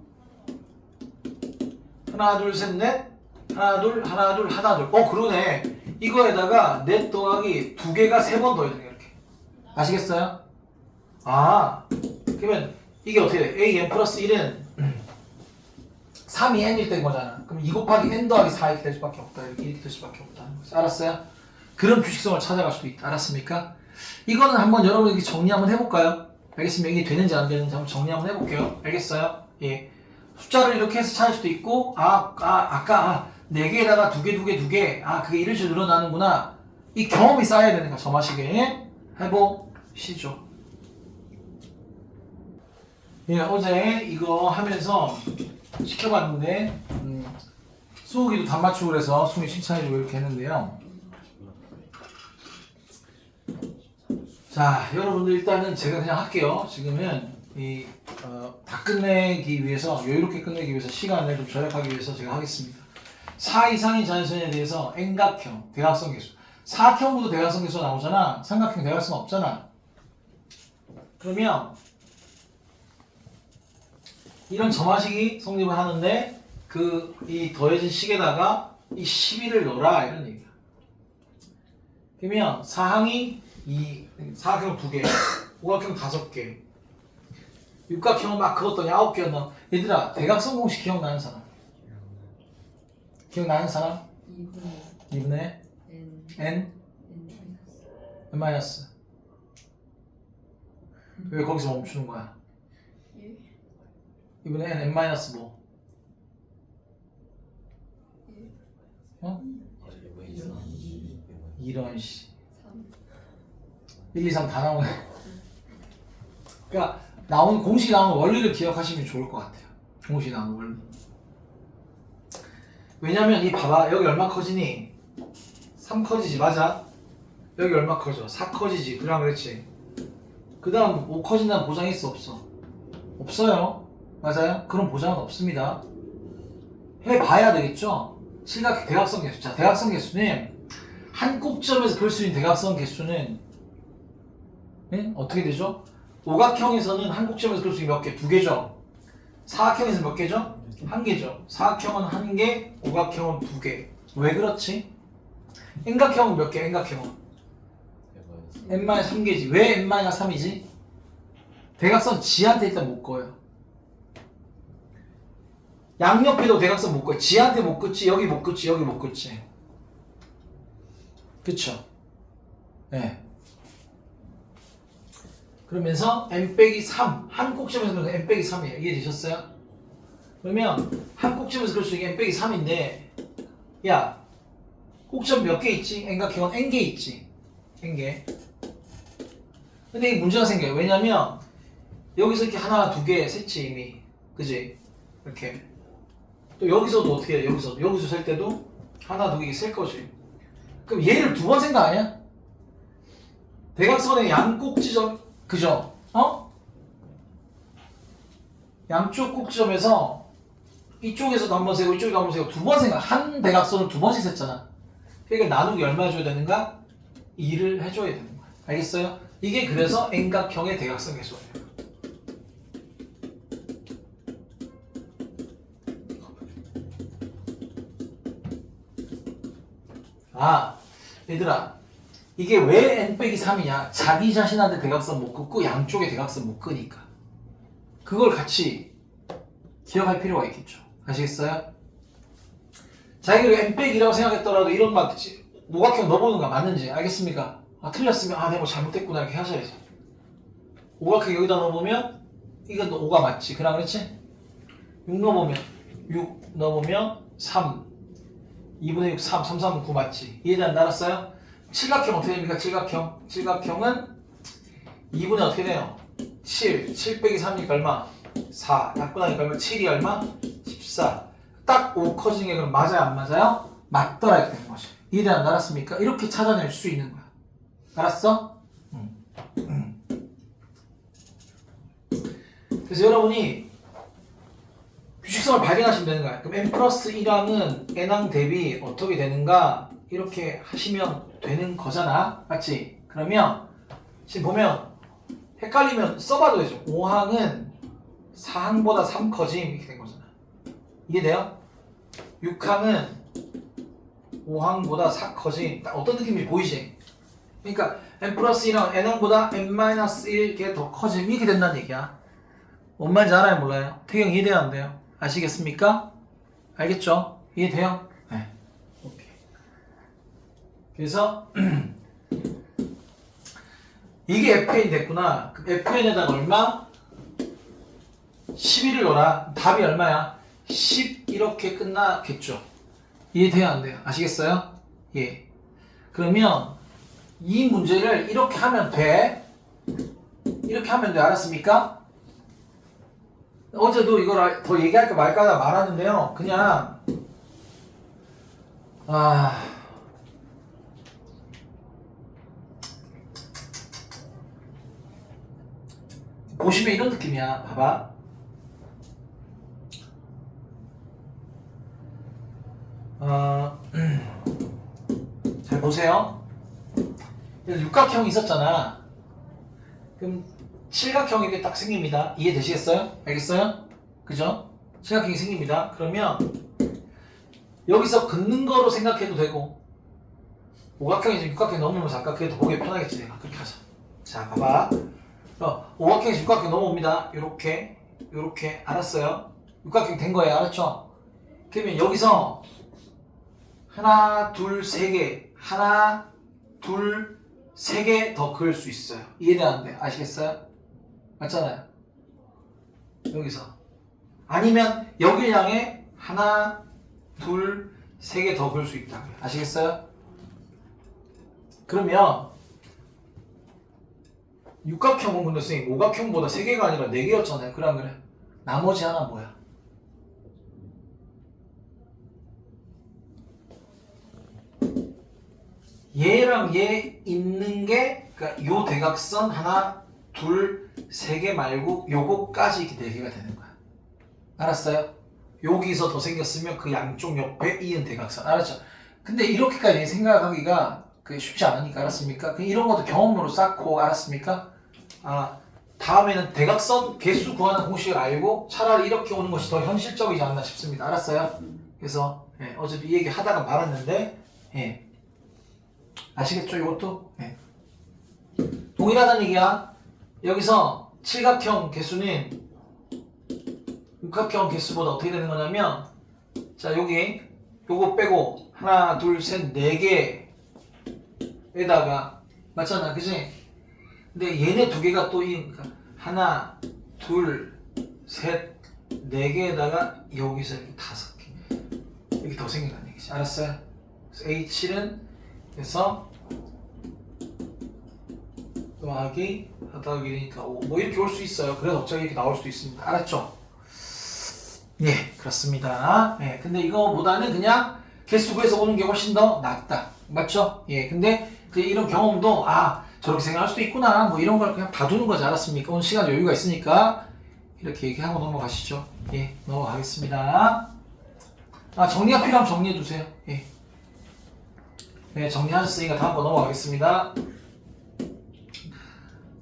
하나 둘 셋 넷 하나 둘 그러네. 이거에다가 넷 더하기 2개가 3번 더해야 돼 이렇게. 아시겠어요? 그러면 이게 어떻게 돼? a n 플러스 1은 3이 n일 된 거잖아. 그럼 2 곱하기 n 더하기 4 이렇게 될 수밖에 없다. 이렇게 될 수밖에 없다. 알았어요? 그런 규칙성을 찾아갈 수도 있다. 알았습니까? 이거는 한번 여러분 정리 한번 해볼까요? 알겠습니다. 이게 되는지 안 되는지 한번 정리 한번 해볼게요. 알겠어요? 예. 숫자를 이렇게 해서 찾을 수도 있고, 아까 4개에다가 2개. 그게 이런 식으로 늘어나는구나. 이 경험이 쌓여야 되는 거야. 저마시게. 해보시죠. 예, 어제 이거 하면서 시켜봤는데, 수욱이도 답 맞추고 그래서 수욱이 칭찬해주고 이렇게 했는데요. 자, 여러분들 일단은 제가 그냥 할게요. 지금은 다 끝내기 위해서, 여유롭게 끝내기 위해서 시간을 좀 절약하기 위해서 제가 하겠습니다. 4 이상의 자연수에 대해서 N각형, 대각선 계수. 사각형부터 대각선 계수가 나오잖아. 삼각형 대각선 없잖아. 그러면 이런 점화식이 성립을 하는데 이 더해진 식에다가 이 12를 넣어라 이런 얘기야. 그러면 사항이 사각형 2개, 오각형 5개, 육각형은 막 그것더니 9개였나? 얘들아, 대각선 공식 기억나는 사람? 기억나는 사람? 2분의 n 마이너스. 왜 거기서 멈추는 거야? 2분의 n 마이너스 뭐? 어? 이런 씨. 1, 2, 3 다 나오네. 그러니까 공식이 나오는 원리를 기억하시면 좋을 것 같아요. 공식이 나오는 원리. 왜냐면 봐봐. 여기 얼마 커지니? 3 커지지, 맞아? 여기 얼마 커져? 4 커지지, 그냥 그렇지? 그 다음 5 커진다는 보장이 있어, 없어? 없어요. 맞아요? 그런 보장은 없습니다. 해봐야 되겠죠? 실각 대각선 개수. 자, 대각선 개수는 한 꼭점에서 그릴 수 있는 대각선 개수는 어떻게 되죠? 오각형에서는 한 꼭점에서 그릴 수 있는 몇 개? 2개죠? 사각형에서는 몇 개죠? 1개죠? 사각형은 1개, 오각형은 2개. 왜 그렇지? N각형은 몇 개? N각형은? n-3개지. 왜 n-3이지? 대각선 지한테 일단 못 그어요. 양옆에도 대각선 못 그어. 지한테 못 긋지, 여기 못 긋지, 여기 못 긋지. 그쵸? 네. 그러면서 n-3 한 꼭점에서 그려서 n-3이에요. 이해되셨어요? 그러면 한 꼭점에서 그릴 수 있는 게 n-3인데 야, 꼭점 몇 개 있지? N각형은 n개 있지. n개. 근데 이 문제가 생겨요. 왜냐면 여기서 이렇게 하나, 2개 셌지 이미. 그지? 이렇게. 또 여기서도 어떻게 해? 여기서 셀 때도 하나, 2개 셀 거지. 그럼 얘를 2번 생각 아니야? 대각선의 양꼭지점, 그죠? 양쪽 꼭지점에서 이쪽에서도 한 번 세고 이쪽에도 한 번 세고 2번 생각. 한 대각선을 2번씩 셌잖아. 그러니까 나누기 얼마 해줘야 되는가? 2를 해줘야 되는 거야. 알겠어요? 이게 그래서 N각형의 대각선 개수예요. 아, 얘들아, 이게 왜 n 빼기 3이냐? 자기 자신한테 대각선 못 긋고 양쪽에 대각선 못 끄니까. 그걸 같이 기억할 필요가 있겠죠. 아시겠어요? 자기가 n 빼기라고 생각했더라도 이런 말, 오각형 넣어보는 거 맞는지 알겠습니까? 아, 틀렸으면 내가 뭐 잘못됐구나 이렇게 하셔야지. 오각형 여기다 넣어보면 이건 5가 맞지. 그렇지? 6 넣어보면 6 넣어보면 3 2분의 6 3 3 3은 9 맞지. 이해는 알았어요? 칠각형 어떻게 됩니까? 칠각형은 2분의 어떻게 돼요? 7 빼기 3이니까 얼마? 4 약분하니까 얼마? 7이 얼마? 14 딱 5 커지는 게 그럼 맞아요 안 맞아요? 맞더라 이렇게 되는 거지. 이해는 알았습니까? 이렇게 찾아낼 수 있는 거야. 알았어? 그래서 여러분이 규칙성을 발견하시면 되는 거야. 그럼 n 플러스 1항은 n항 대비 어떻게 되는가 이렇게 하시면 되는 거잖아. 맞지? 그러면 지금 보면 헷갈리면 써봐도 되죠. 5항은 4항보다 3 커짐 이렇게 된 거잖아. 이해돼요? 6항은 5항보다 4 커짐. 어떤 느낌인지 보이지? 그러니까 n 플러스 1항은 n항보다 n-1개 더 커짐 이렇게 된다는 얘기야. 뭔 말인지 알아요? 몰라요? 태경 이해돼요? 안 돼요? 아시겠습니까? 알겠죠? 이해돼요? 네. 오케이. 그래서 이게 FN이 됐구나. 그럼 FN에다가 얼마? 11을 넣어라. 답이 얼마야? 10 이렇게 끝나겠죠? 이해돼요? 안 돼요? 아시겠어요? 예. 그러면 이 문제를 이렇게 하면 돼. 이렇게 하면 돼. 알았습니까? 어제도 이걸 더 얘기할까 말까 하다 말았는데요. 그냥 보시면 이런 느낌이야. 봐봐. 잘 보세요. 육각형이 있었잖아. 그럼 칠각형이 이렇게 딱 생깁니다. 이해되시겠어요? 알겠어요? 그죠? 칠각형이 생깁니다. 그러면 여기서 긋는 거로 생각해도 되고 오각형에서 육각형 넘으면 삼각형이 더 보기 편하겠지. 내가 그렇게 하자. 자 봐봐. 오각형에서 육각형 넘어옵니다. 요렇게 알았어요? 육각형 된 거예요. 알았죠? 그러면 여기서 하나 둘 세 개 하나 둘 세 개 더 그을 수 있어요. 이해되는데 아시겠어요? 맞잖아요. 여기서 아니면 여길 향해 하나 둘 세 개 더 그을 수 있다. 아시겠어요? 그러면 육각형은 근데 선생님 오각형보다 3개가 아니라 4개였잖아요. 그래 안 그래? 나머지 하나 뭐야? 얘랑 얘 있는 게 그러니까 요 대각선 하나 둘 세 개 말고 요거까지 이렇게 4개가 되는 거야. 알았어요? 여기서 더 생겼으면 그 양쪽 옆에 이은 대각선. 알았죠? 근데 이렇게까지 생각하기가 그게 쉽지 않으니까. 알았습니까? 이런 것도 경험으로 쌓고. 알았습니까? 다음에는 대각선 개수 구하는 공식을 알고 차라리 이렇게 오는 것이 더 현실적이지 않나 싶습니다. 알았어요? 그래서 어제도 이 얘기 하다가 말았는데 아시겠죠? 이것도? 동일하다는 얘기야. 여기서 칠각형 개수는 육각형 개수보다 어떻게 되는 거냐면 자 여기 요거 빼고 하나 둘 셋 네 개에다가 맞잖아. 그치? 근데 얘네 2개가 또 그러니까 하나 둘 셋 네 개에다가 여기서 이렇게 5개 이렇게 더 생긴다는 얘기지. 알았어요? 그래서 H7은 그래서 더하기 더하기 1이니까 5 뭐 이렇게 올 수 있어요. 그래서 갑자기 이렇게 나올 수도 있습니다. 알았죠? 예, 그렇습니다. 근데 이거보다는 그냥 개수 구해서 오는 게 훨씬 더 낫다. 맞죠? 근데 이런 경험도 저렇게 생각할 수도 있구나. 뭐 이런 걸 그냥 봐두는 거지. 알았습니까? 오늘 시간 여유가 있으니까 이렇게 얘기하고 넘어가시죠. 넘어가겠습니다. 정리가 필요하면 정리해주세요. 정리하셨으니까 다음 거 넘어가겠습니다.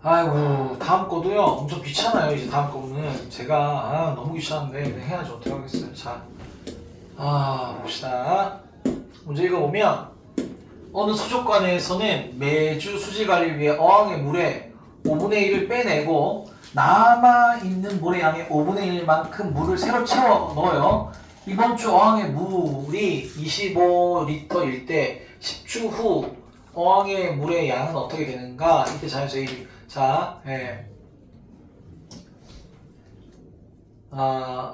아이고, 다음 거도요 엄청 귀찮아요. 이제 다음 거는 제가 너무 귀찮은데 해야죠. 어떡하겠어요. 자, 봅시다. 문제 읽어보면 어느 수족관에서는 매주 수질 관리를 위해 어항의 물에 5분의 1을 빼내고 남아있는 물의 양의 5분의 1만큼 물을 새로 채워 넣어요. 이번 주 어항의 물이 25리터일 때 10주 후 어항의 물의 양은 어떻게 되는가? 이때 자연수 A. 자,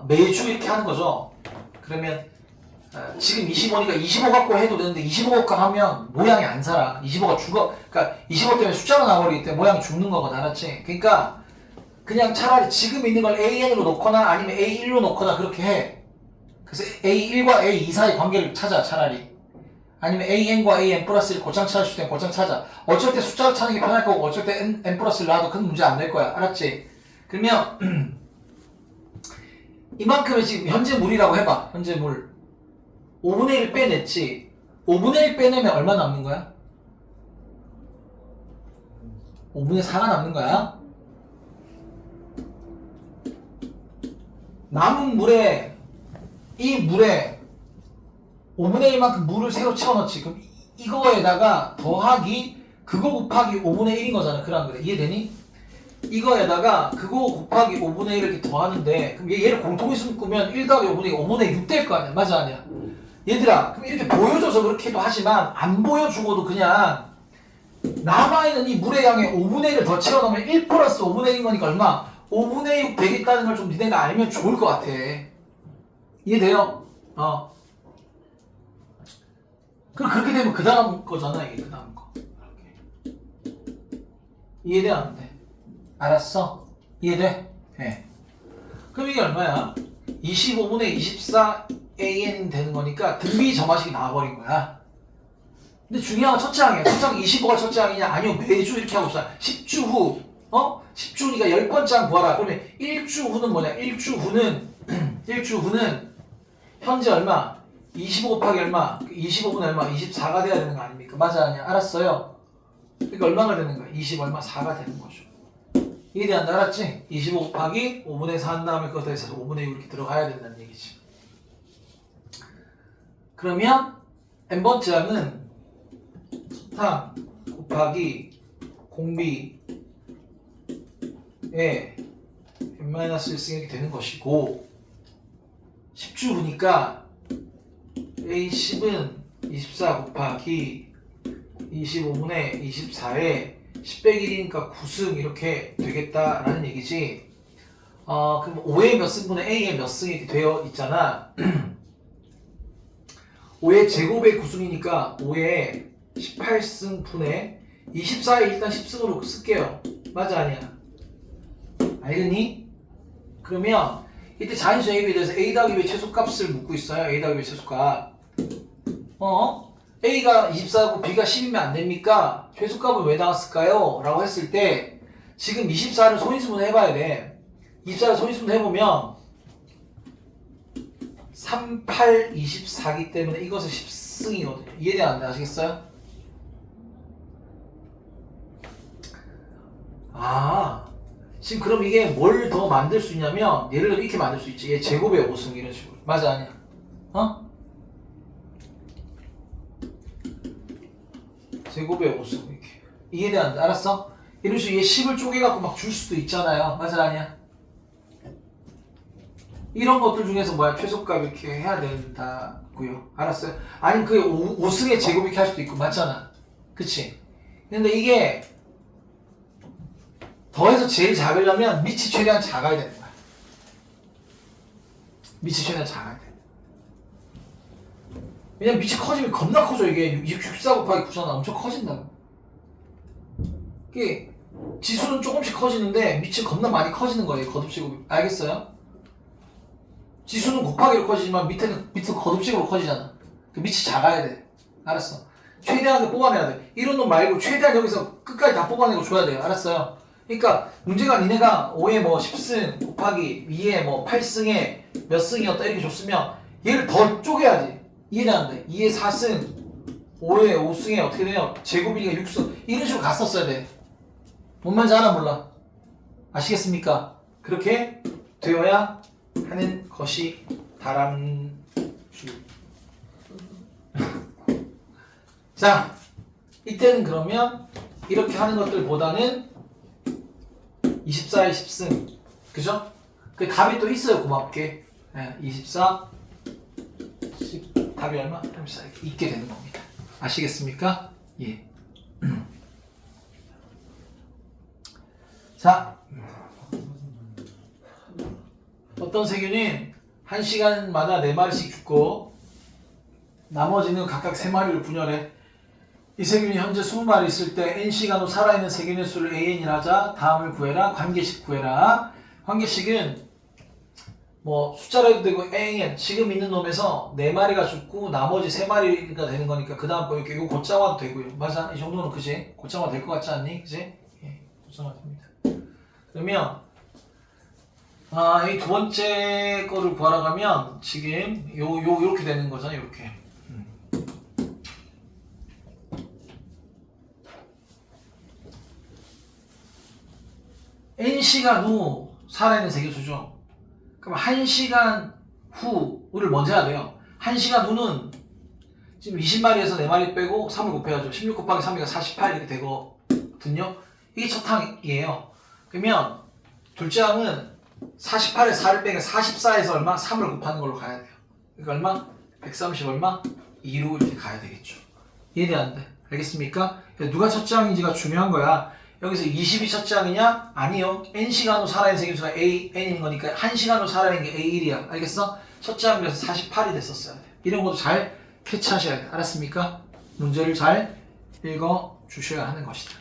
매주 이렇게 하는 거죠. 그러면 지금 25니까 25 갖고 해도 되는데 25 갖고 하면 모양이 안 살아. 25가 죽어. 그러니까 25 때문에 숫자가 나와버리기 때문에 모양이 죽는 거거든. 알았지? 그러니까 그냥 차라리 지금 있는 걸 AN으로 놓거나 아니면 A1로 놓거나 그렇게 해. 그래서 A1과 A2 사이 관계를 찾아 차라리. 아니면 AN과 AN 플러스 1 고창 찾을 수 있는 고창 찾아. 어쩔 때 숫자로 찾는 게 편할 거고 어쩔 때 N 플러스 1 놔도 큰 문제 안 될 거야. 알았지? 그러면 이만큼은 지금 현재 물이라고 해봐. 현재 물 5분의 1 빼냈지. 5분의 1 빼내면 얼마 남는 거야? 5분의 4가 남는 거야. 남은 물에 이 물에 5분의 1만큼 물을 새로 채워넣지. 그럼 이거에다가 더하기 그거 곱하기 5분의 1인 거잖아. 그럼 그래. 이해되니? 이거에다가 그거 곱하기 5분의 1을 이렇게 더하는데 그럼 얘를 공통인수 묶으면 1 더하기 5분의 1, 5분의 6 될 거 아니야. 맞아 아니야? 얘들아 그럼 이렇게 보여줘서 그렇게도 하지만 안 보여주고도 그냥 남아있는 이 물의 양의 5분의 1을 더 채워넣으면 1 플러스 5분의 1인 거니까 얼마? 5분의 6 되겠다는 걸 좀 니네가 알면 좋을 것 같아. 이해돼요? 그럼 그렇게 되면 그 다음 거잖아. 이게 그 다음 거. 이해돼 안 돼? 알았어? 이해돼? 네. 그럼 이게 얼마야? 25분의 24 AN 되는 거니까 등비 점화식이 나와버린 거야. 근데 중요한 건 첫째 항이야. 첫째 항 25가 첫째 항이냐? 아니요. 매주 이렇게 하고 있어. 10주 후. 10주니까 10번째 항 구하라. 그러면 1주 후는 뭐냐? 1주 후는 1주 후는 현재 얼마? 25 곱하기 얼마? 25분의 얼마? 24가 돼야 되는 거 아닙니까? 맞아 아니야? 알았어요. 그러니까 얼마가 되는 거야? 20 얼마? 4가 되는 거죠. 이해돼안돼? 알았지? 25 곱하기 5분의 4 한 다음에 그거 더해서 5분의 6 이렇게 들어가야 된다는 얘기지. 그러면 n번째 항은 수탕 곱하기 공비에 n-1승 이렇게 되는 것이고 10주 후니까 A10은 24 곱하기 25분의 24에 10 빼기 1이니까 9승 이렇게 되겠다라는 얘기지. 그럼 5의 몇 승분의 A의 몇 승이 이렇게 되어 있잖아. 5의 제곱의 9승이니까 5의 18승 분의 24에 일단 10승으로 쓸게요. 맞아 아니야? 알겠니? 그러면 이때 자인수 AB에 대해서 A 더하기 B의 최소값을 묻고 있어요. A 더하기 B의 최소값. A가 24고 B가 10이면 안 됩니까? 최소값은 왜 나왔을까요? 라고 했을 때 지금 24를 소인수분 해봐야 돼. 24를 소인수분 해보면 3, 8, 24기 때문에 이것은 10승이거든요. 이해돼 안 돼? 아시겠어요? 지금 그럼 이게 뭘 더 만들 수 있냐면 예를 들어 이렇게 만들 수 있지. 얘 제곱의 5승 이런 식으로. 맞아 아니야? 제곱의 5승 이렇게. 이해돼 안 돼? 알았어? 이런 식으로 얘 10을 쪼개갖고 막 줄 수도 있잖아요. 맞아 아니야? 이런 것들 중에서 뭐야? 최소값 이렇게 해야 된다고요. 알았어요? 아니면 그게 5승의 제곱 이렇게 할 수도 있고 맞잖아. 그치? 근데 이게 더해서 제일 작으려면 밑이 최대한 작아야 되는 거야. 밑이 최대한 작아야 돼. 왜냐면 밑이 커지면 겁나 커져. 이게 64 곱하기 9잖아. 엄청 커진다고. 이게 지수는 조금씩 커지는데 밑이 겁나 많이 커지는 거예요. 거듭식으로. 알겠어요? 지수는 곱하기로 커지지만 밑은 거듭식으로 커지잖아. 그 밑이 작아야 돼. 알았어. 최대한 뽑아내야 돼. 이런 놈 말고 최대한 여기서 끝까지 다 뽑아내고 줘야 돼요. 알았어요? 그러니까 문제가 니네가 5에 뭐 10승 곱하기 2에 뭐 8승에 몇 승이었다 이렇게 줬으면 얘를 더 쪼개야지. 이해는 안 돼. 2에 4승 5에 5승에 어떻게 돼요? 제곱이니까 6승 이런 식으로 갔었어야 돼. 뭔 말인지 알아 몰라? 아시겠습니까? 그렇게 되어야 하는 것이 다람쥐. 자 이때는 그러면 이렇게 하는 것들보다는 24의 10승. 그죠? 그 답이 또 있어요, 고맙게. 네, 24, 10. 답이 얼마? 34. 이렇게 있게 되는 겁니다. 아시겠습니까? 예. 자, 어떤 세균은 1시간마다 4마리씩 죽고 나머지는 각각 3마리를 분열해. 이 세균이 현재 20마리 있을 때 n시간 후 살아있는 세균의 수를 an이라 하자. 다음을 구해라. 관계식 구해라. 관계식은 뭐 숫자로 해도 되고 an 지금 있는 놈에서 4마리가 죽고 나머지 3마리가 되는 거니까 그 다음 거 이렇게 이거 곧장화도 되고요. 맞아? 이 정도는 그지? 곧장화 될 것 같지 않니? 그지? 예, 곧장화 됩니다. 그러면 이 두 번째 거를 구하러 가면 지금 요렇게 되는 거잖아요. 요렇게. n시간 후 살아있는 세균수죠. 그럼 1시간 후를 먼저 해야 돼요. 1시간 후는 지금 20마리에서 4마리 빼고 3을 곱해야죠. 16 곱하기 3이니까 48 이렇게 되거든요. 이게 첫 항이에요. 그러면 둘째 항은 48에 4를 빼니까 44에서 얼마? 3을 곱하는 걸로 가야 돼요. 그러니까 얼마? 130 얼마? 2로 이렇게 가야 되겠죠. 이해되는데? 알겠습니까? 누가 첫째 항인지가 중요한 거야. 여기서 20이 첫째 항이냐? 아니요. n시간 후 살아있는 세균수가 n인 거니까 1시간 후 살아있는 게 a1이야. 알겠어? 첫째 항에서 48이 됐었어야 돼. 이런 것도 잘 캐치하셔야 돼. 알았습니까? 문제를 잘 읽어 주셔야 하는 것이다.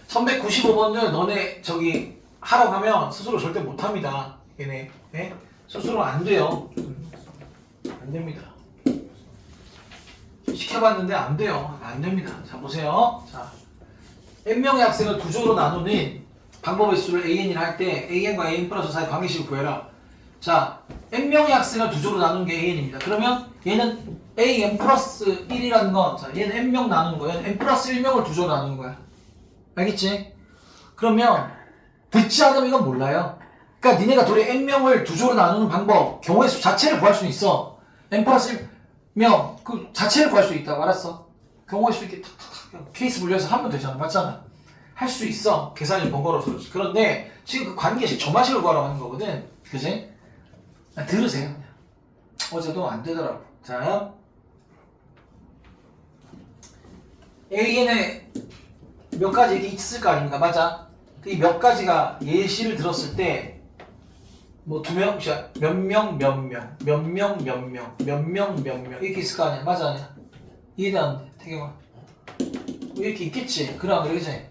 1195번은 너네 저기 하라고 하면 스스로 절대 못합니다. 얘네. 네? 스스로 안 돼요. 안 됩니다. 시켜봤는데 안 돼요. 안 됩니다. 자, 보세요. 자, n명의 학생을 두 조로 나누는 방법의 수를 an이라 할 때 an과 an 플러스 4의 관계식을 구해라. 자, n명의 학생을 두 조로 나누는 게 an입니다. 그러면 얘는 an 플러스 1이라는 건, 자, 얘는 n명 나누는 거야. n 플러스 1명을 두 조로 나누는 거야. 알겠지? 그러면 듣지 않으면 이건 몰라요. 그러니까 니네가 둘이 n명을 두 조로 나누는 방법, 경우의 수 자체를 구할 수는 있어. n 플러스 1명 그 자체를 구할 수 있다고. 알았어? 경우의 수 이렇게 탁탁탁 케이스 분류해서 하면 되잖아. 맞잖아? 할 수 있어. 계산이 번거로워서 그렇지. 그런데 지금 그 관계식 점화식을 구하라고 하는 거거든. 그지? 들으세요. 그냥. 어제도 안 되더라고. 자, AN에 몇 가지 이게 있을 거 아닙니까? 맞아? 이 몇 가지가 예시를 들었을 때 뭐 몇 명, 몇 명 이렇게 있을 거 아니야? 맞아 아니야? 이해되는데 태경아 이렇게 있겠지? 그럼 그러지?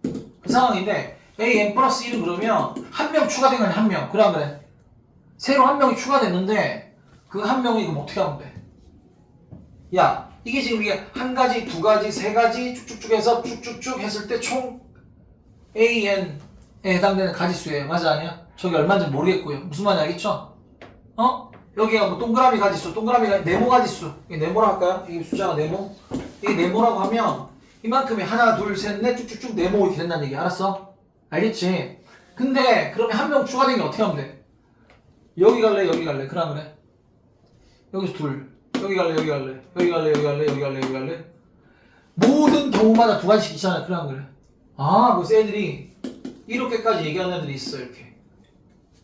그 상황인데 an 플러스 1은 그러면 한 명 추가된 건 한 명. 그럼 그래. 새로 한 명이 추가됐는데 그 한 명이 그럼 어떻게 하면 돼? 야, 이게 지금 이게 한 가지, 두 가지, 세 가지 쭉쭉쭉 해서 쭉쭉쭉 했을 때 총 an에 해당되는 가지수예요. 맞아 아니야? 저기 얼마인지 모르겠고요. 무슨 말인지 알겠죠? 어? 여기가 뭐 동그라미 가지수, 동그라미가 네모 가지수. 이게 네모라 할까요? 이게 숫자가 네모? 이게 네모라고 하면 이만큼이 하나, 둘, 셋, 넷 쭉쭉쭉 네모 이렇게 된다는 얘기. 알았어? 알겠지? 근데 그러면 한 명 추가된 게 어떻게 하면 돼? 여기 갈래, 여기 갈래. 그럼 그래. 여기서 둘. 여기 갈래, 여기 갈래. 여기 갈래, 여기 갈래, 여기 갈래, 여기 갈래. 모든 경우마다 두 가지씩 있잖아. 그럼 그래. 아, 그래서 애들이 이렇게까지 얘기하는 애들이 있어. 이렇게.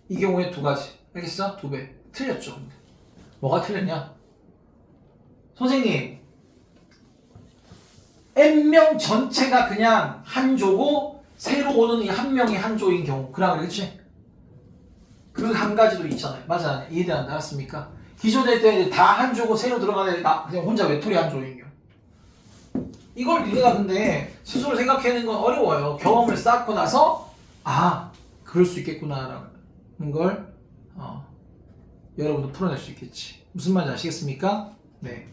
이 경우에 두 가지. 알겠어? 두 배. 틀렸죠. 근데. 뭐가 틀렸냐? 선생님, n명 전체가 그냥 한 조고 새로 오는 이 한 명이 한 조인 경우. 그럼 그렇지? 그 한 가지도 있잖아요. 맞아? 이해되는데 알았습니까? 기존에 때 다 한 조고 새로 들어가는 나 그냥 혼자 외톨이 한 조인 경우. 이걸 니네가 근데 스스로 생각해내는 건 어려워요. 경험을 쌓고 나서 아, 그럴 수 있겠구나라는 걸 여러분도 풀어낼 수 있겠지. 무슨 말인지 아시겠습니까? 네.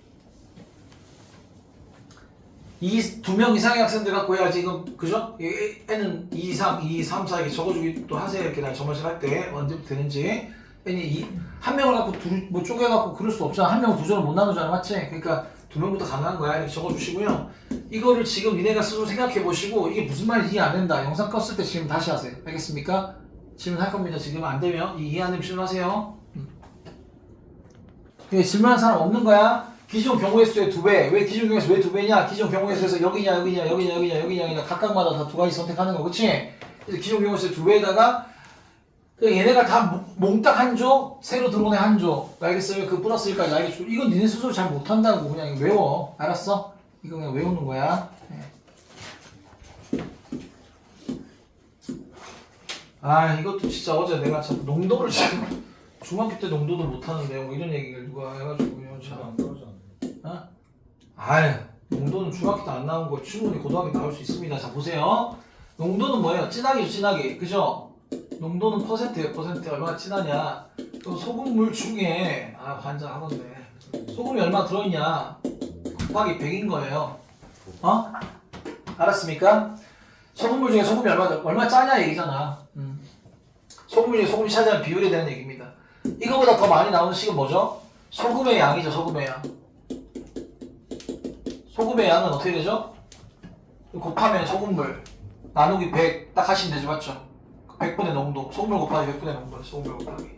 이 두 명 이상의 학생들 갖고 해야 지금 그죠? N은 2, 3, 2, 3, 4 이렇게 적어주기도 하세요. 이렇게 나 점원실 할 때 언제부터 되는지. N이 한 명을 갖고 뭐 쪼개갖고 그럴 수 없잖아. 한 명은 두 조를 못 나누잖아. 맞지? 그러니까 두 명부터 가능한 거야. 이렇게 적어주시고요. 이거를 지금 니네가 스스로 생각해 보시고 이게 무슨 말인지 이해 안 된다. 영상 껐을 때 질문 다시 하세요. 알겠습니까? 질문할 겁니다. 지금 안 되면 이해 안 되면 질문하세요. 질문하는 사람 없는 거야. 기존 경우의 수의 2배. 왜 기존 경우의 수 왜 2배냐? 기존 경우의 수에서 여기냐 각각마다 다 2가지 선택하는 거, 그치? 그래서 기존 경우의 수의 2배에다가 얘네가 다 몽딱 한 조, 세로 들어오네 한 조. 알겠어요? 그 플러스 1까지 알겠죠? 이건 니네 스스로 잘 못한다고. 그냥 외워. 알았어? 이거 그냥 외우는 거야. 네. 아, 이것도 진짜 어제 내가 참 농도를 지금 중학교 때 농도도 못하는데 뭐 이런 얘기를 누가 해가지고요. 안 떨어졌네. 어? 아유, 농도는 중학교 때 안 나온 거 충분히 고등학교 나올 수 있습니다. 자, 보세요. 농도는 뭐예요? 진하기죠, 진하기. 그죠? 농도는 퍼센트예요, 퍼센트. 얼마나 진하냐. 또 소금물 중에, 아, 환장하건데. 소금이 얼마 들어있냐? 곱하기 100인 거예요. 어? 알았습니까? 소금물 중에 소금이 얼마 짜냐 얘기잖아. 소금물 중에 소금이 차지하는 비율에 대한 얘기입니다. 이거보다 더 많이 나오는 식은 뭐죠? 소금의 양이죠, 소금의 양. 소금의 양은 어떻게 되죠? 곱하면 소금물 나누기 100 딱 하시면 되죠, 맞죠? 100분의 농도, 소금물 곱하기 100분의 농도, 소금물 곱하기.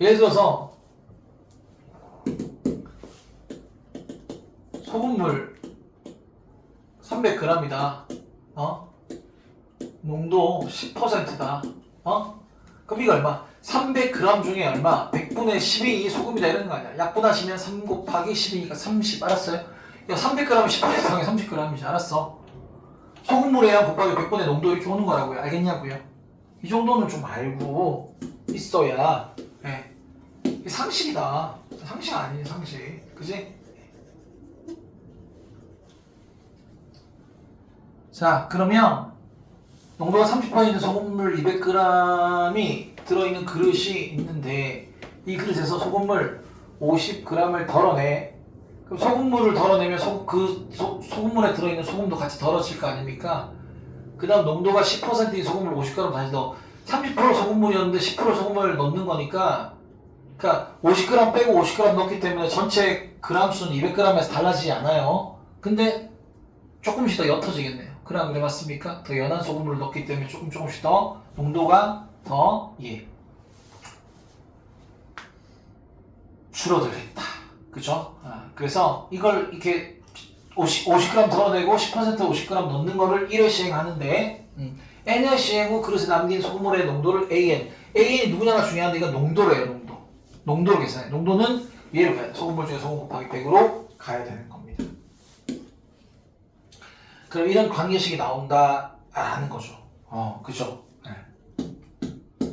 예를 들어서 소금물 300g이다. 농도 10%다. 그럼 이거 얼마? 300g 중에 얼마? 100분의 10이 소금이다 이런 거 아니야. 약분하시면 3 곱하기 10이니까 30. 알았어요? 야, 300g이 10%에 30g이지. 알았어? 소금물의 양 곱하기 100분의 농도 이렇게 오는 거라고요. 알겠냐고요? 이 정도는 좀 알고 있어야 이게 상식이다. 상식 아니에요, 상식. 그지? 자, 그러면 농도가 30%있는 소금물 200g이 들어있는 그릇이 있는데 이 그릇에서 소금물 50g을 덜어내. 그럼 소금물을 덜어내면 소금물에 들어있는 소금도 같이 덜어질 거 아닙니까? 그 다음 농도가 10%인 소금물 50g 다시 넣어. 30% 소금물이었는데 10% 소금을 넣는 거니까, 그러니까 50g 빼고 50g 넣기 때문에 전체 그람 수는 200g에서 달라지지 않아요. 근데 조금씩 더 옅어지겠네요. 그럼 그래 맞습니까? 더 연한 소금물을 넣기 때문에 조금씩 더 농도가 더 줄어들겠다. 그죠? 그래서 이걸 이렇게 50g 덜어내고 10% 50g 넣는 거를 1회 시행하는데 N회 시행 후 그릇에 남긴 소금물의 농도를 AN이 누구냐가 중요한데 이건 농도래요. 농도로 계산해. 농도는 얘로 가야 돼. 소금물 중에 소금 곱하기 100으로 가야 되는 겁니다. 그럼 이런 관계식이 나온다라는 거죠. 그죠? 네.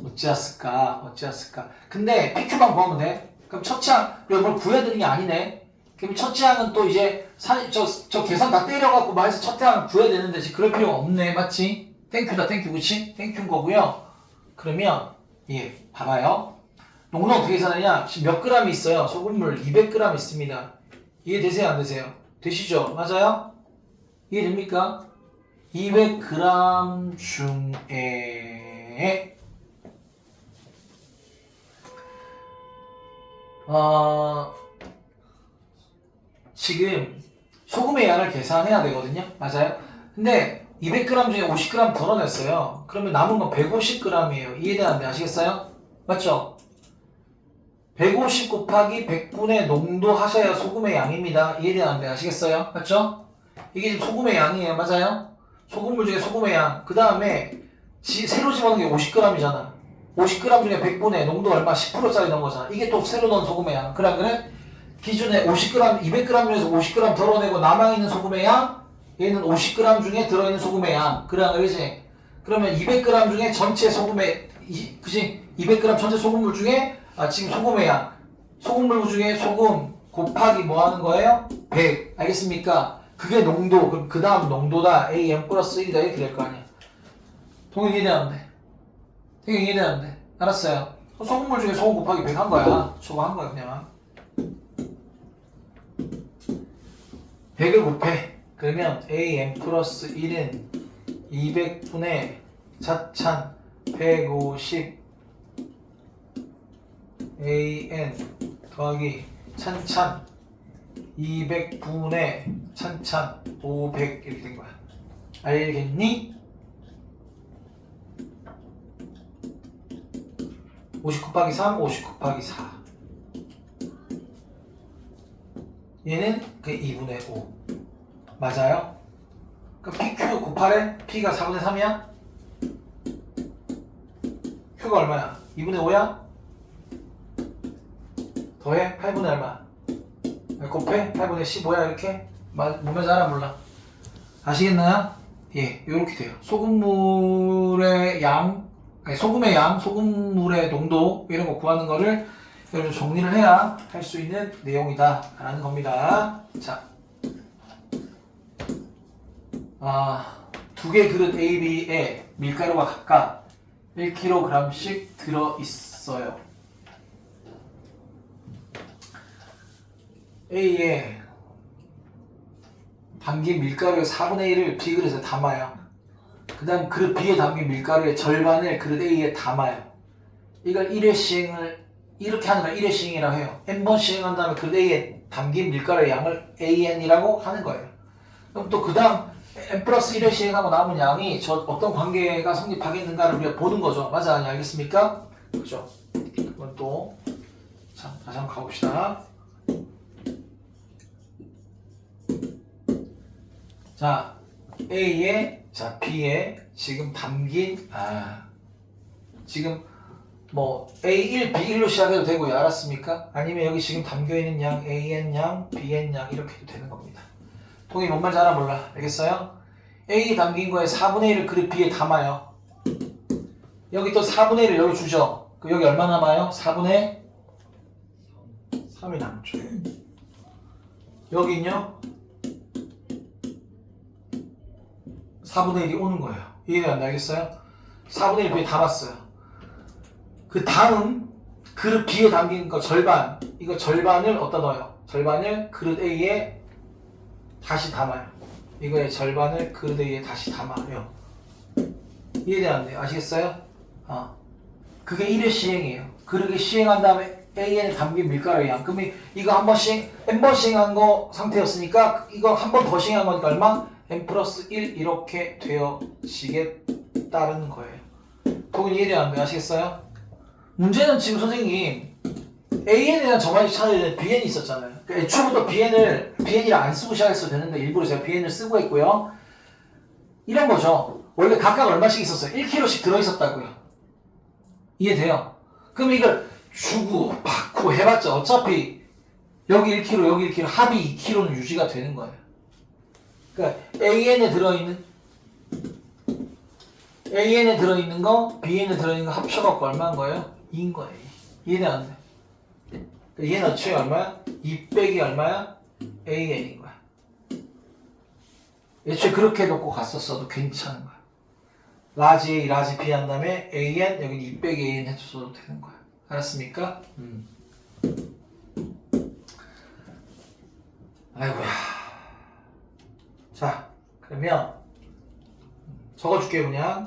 어찌했을까? 근데 PQ만 구하면 돼. 그럼 첫째 항, 우리가 뭘 구해야 되는 게 아니네. 그럼 첫째 항은 또 이제 저 계산 다 때려갖고 마이너스 첫째 항을 구해야 되는데 지금 그럴 필요가 없네. 맞지? 땡큐다, 땡큐. 그치? 땡큐인 거고요. 그러면 봐봐요. 농도는 어떻게 계산하냐? 지금 몇 g이 있어요? 소금물 200g 있습니다. 이해되세요? 안 되세요? 되시죠? 맞아요? 이해됩니까? 200g 중에 지금 소금의 양을 계산해야 되거든요. 맞아요? 근데 200g 중에 50g 덜어냈어요. 그러면 남은 건 150g이에요. 이해되는데 아시겠어요? 맞죠? 150 곱하기 100분의 농도 하셔야 소금의 양입니다. 이해되는데 아시겠어요? 맞죠? 이게 지금 소금의 양이에요. 맞아요? 소금물 중에 소금의 양. 그 다음에 새로 집어넣은 게 50g이잖아. 50g 중에 100분의 농도 얼마? 10%짜리 넣은 거잖아. 이게 또 새로 넣은 소금의 양. 그래? 기존에 50g, 200g 중에서 50g 덜어내고 남아있는 소금의 양. 얘는 50g 중에 들어있는 소금의 양. 그러지? 그러면 200g 중에 전체 소금의, 그치? 200g 전체 소금물 중에 지금 소금의 양. 소금물 중에 소금 곱하기 뭐 하는 거예요? 100. 알겠습니까? 그게 농도. 그럼 그 다음 농도다. AM 플러스 1이다. 이렇게 될 거 아니야. 동의 이해되는데? 되게 이해되는데? 알았어요. 소금물 중에 소금 곱하기 100 한 거야. 저거 한 거야, 그냥. 100을 곱해. 그러면 AM 플러스 1은 200분의 4,000 150 AN 더하기 1000 200분의 1000 500 이렇게 된 거야. 알겠니? 50 곱하기 3, 50 곱하기 4. 얘는 그 2분의 5. 맞아요? 그럼 PQ 곱하래? P가 4분의 3이야? Q가 얼마야? 2분의 5야? 더해? 8분의 얼마? 곱해? 8분의 15야 이렇게? 보면서 알아 몰라? 아시겠나요? 예, 요렇게 돼요. 소금물의 양, 아니 소금의 양, 소금물의 농도 이런 거 구하는 거를 여러분 정리를 해야 할 수 있는 내용이다 라는 겁니다. 자, 두 개 그릇 A, B에 밀가루가 각각 1kg씩 들어있어요. A에 담긴 밀가루의 4분의 1을 B그릇에 담아요. 그 다음 그릇 B에 담긴 밀가루의 절반을 그릇 A에 담아요. 이걸 1회 시행을 이렇게 하는 걸 1회 시행이라고 해요. n번 시행한 다음에 그릇 A에 담긴 밀가루의 양을 AN이라고 하는 거예요. 그럼 또 그 다음 n 플러스 1회 시행하고 남은 양이 저 어떤 관계가 성립하겠는가를 우리가 보는 거죠. 맞아? 아니 알겠습니까? 그죠? 그건 또 자, 다시 한번 가봅시다. 자, A에 자 B에 지금 담긴 지금 뭐 A1, B1로 시작해도 되고요. 알았습니까? 아니면 여기 지금 담겨있는 양 AN 양, BN 양 이렇게 해도 되는 겁니다. 동이 뭔 말인지 알아 몰라? 알겠어요? A에 담긴 거에 4분의 1을 그릇 B에 담아요. 여기 또 4분의 1을 열어주죠. 그럼 여기 얼마 남아요? 4분의 3이 남죠. 여기는요 4분의 1이 오는 거예요. 이해가 알겠어요? 4분의 1 B에 담았어요. 그 다음 그릇 B에 담긴 거 절반, 이거 절반을 어디다 넣어요? 절반을 그릇 A에 다시 담아요. 이거의 절반을 그릇 A에 다시 담아요. 이해되는데요? 아시겠어요? 그게 1회 시행이에요. 그렇게 시행한 다음에 AN에 담긴 밀가루의 양. 그러면 이거 한 번 시행, n번 시행한 거 상태였으니까 이거 한 번 더 시행한 거니까 얼마? n 플러스 1 이렇게 되어지겠다는 거예요. 동은 이해되는데요? 아시겠어요? 문제는 지금 선생님 AN에 대한 정의를 찾아야 되는 BN이 있었잖아요. 그러니까 애초부터 BN이랑 안 쓰고 시작했어도 되는데 일부러 제가 BN을 쓰고 했고요. 이런 거죠. 원래 각각 얼마씩 있었어요? 1kg씩 들어있었다고요. 이해돼요? 그럼 이걸 주고 받고 해봤자 어차피 여기 1kg 여기 1kg 합이 2kg는 유지가 되는 거예요. 그러니까 AN에 들어있는 거 BN에 들어있는 거 합쳐갖고 얼마인 거예요? 2인 거예요. 이해되는데? 얘는 애초에 얼마야? 2 빼기 얼마야? AN인 거야. 애초에 그렇게 놓고 갔었어도 괜찮은 거야. 라지 A, 라지 B 한 다음에 AN, 여기는 2 빼기 AN 해줘도 되는 거야. 알았습니까? 아이고야. 자, 그러면 적어줄게요 그냥.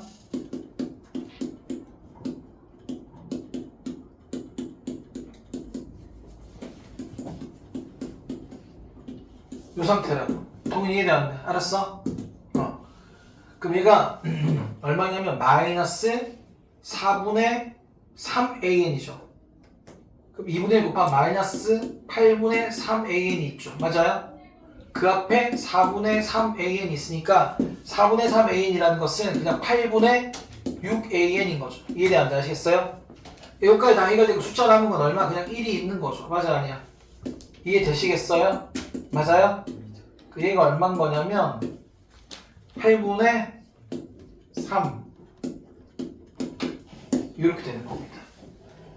이 상태라고. 동의 이해되는데? 알았어? 그럼 얘가 얼마냐면 마이너스 4분의 3AN이죠. 그럼 2분의 1 곱하면 마이너스 8분의 3AN이 있죠. 맞아요? 그 앞에 4분의 3AN이 있으니까 4분의 3AN이라는 것은 그냥 8분의 6AN인 거죠. 이해되는데? 아시겠어요? 여기까지 다 해결되고 숫자 남은 건 얼마? 그냥 1이 있는 거죠. 맞아 아니야? 이해되시겠어요? 맞아요? 그 얘가 얼마인 거냐면 8분의 3 이렇게 되는 겁니다.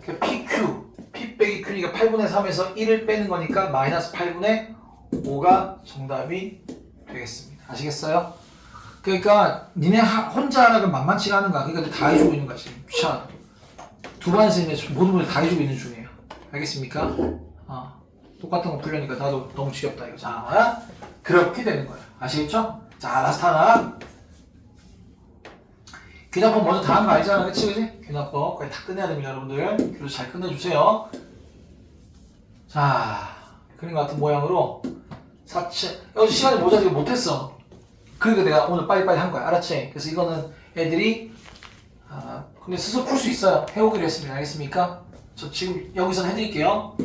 그러니까 PQ, P 빼기 Q니까 8분의 3에서 1을 빼는 거니까 마이너스 8분의 5가 정답이 되겠습니다. 아시겠어요? 그러니까 니네 혼자 하라면 만만치가 않은 거야. 그러니까 다 해주고 있는 거야 지금. 귀찮아. 두 반에서 있는 모든 걸 다 해주고 있는 중이에요. 알겠습니까? 똑같은 거 풀려니까 나도 너무 지겹다 이거. 자, 그렇게 되는 거예요. 아시겠죠? 자, 라스트 하나. 귀납법 먼저 다 하는 거 알잖아. 그치? 귀납법 거의 다 끝내야 됩니다 여러분들. 그래서 잘 끝내주세요. 자, 그림 같은 모양으로 4층. 어제 시간이 모자라서 못했어. 그러니까 내가 오늘 빨리빨리 한 거야. 알았지? 그래서 이거는 애들이 근데 스스로 풀 수 있어요. 해오기로 했습니다. 알겠습니까? 저 지금 여기서 해드릴게요.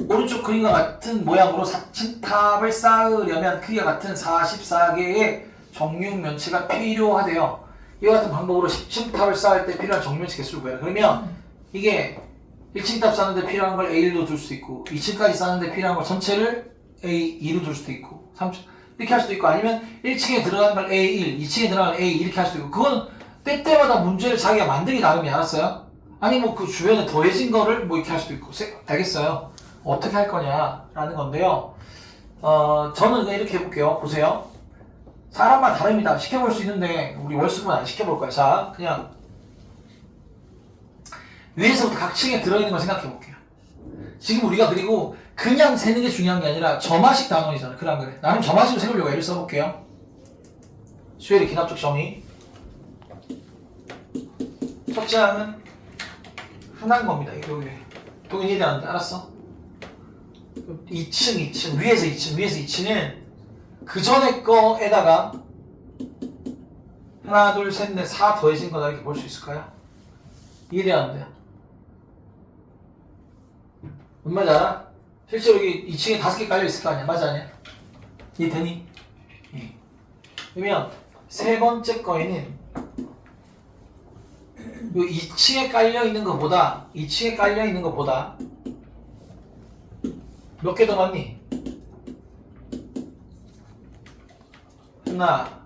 오른쪽 그림과 같은 모양으로 4층 탑을 쌓으려면 크기가 같은 44개의 정육 면체가 필요하대요. 이와 같은 방법으로 10층 탑을 쌓을 때 필요한 정육 면체 개수를 구해요. 그러면 이게 1층 탑 쌓는데 필요한 걸 A1로 둘 수도 있고 2층까지 쌓는데 필요한 걸 전체를 A2로 둘 수도 있고 3층 이렇게 할 수도 있고 아니면 1층에 들어가는 걸 A1, 2층에 들어가는 걸 A 이렇게 할 수도 있고 그건 때때마다 문제를 자기가 만들기 나름이 알았어요? 아니 뭐 그 주변에 더해진 거를 뭐 이렇게 할 수도 있고 알겠어요? 어떻게 할 거냐라는 건데요. 저는 그냥 이렇게 해볼게요. 보세요. 사람마다 다릅니다. 시켜볼 수 있는데 우리 월수만 안 시켜볼 거예요. 자, 그냥 위에서부터 각 층에 들어있는 걸 생각해 볼게요. 지금 우리가 그리고 그냥 세는 게 중요한 게 아니라 점화식 단원이잖아. 그래 안 그래? 나는 점화식으로 세우려고 애를 써볼게요. 수열의 기납적 정의. 첫째 항은 흔한 겁니다. 이게 동현이 이해되는데 알았어? 2층 위에서 2층은 그 전에 거에다가 하나 둘 셋 넷 4 더해진 거다 이렇게 볼 수 있을까요? 이해되는데요? 뭔 말인지 알아? 실제로 여기 2층에 5개 깔려 있을 거 아니야? 맞아 아니야? 이해되니? 예. 그러면 세 번째 거에는 요 2층에 깔려 있는 것보다 몇 개 더 많니? 하나,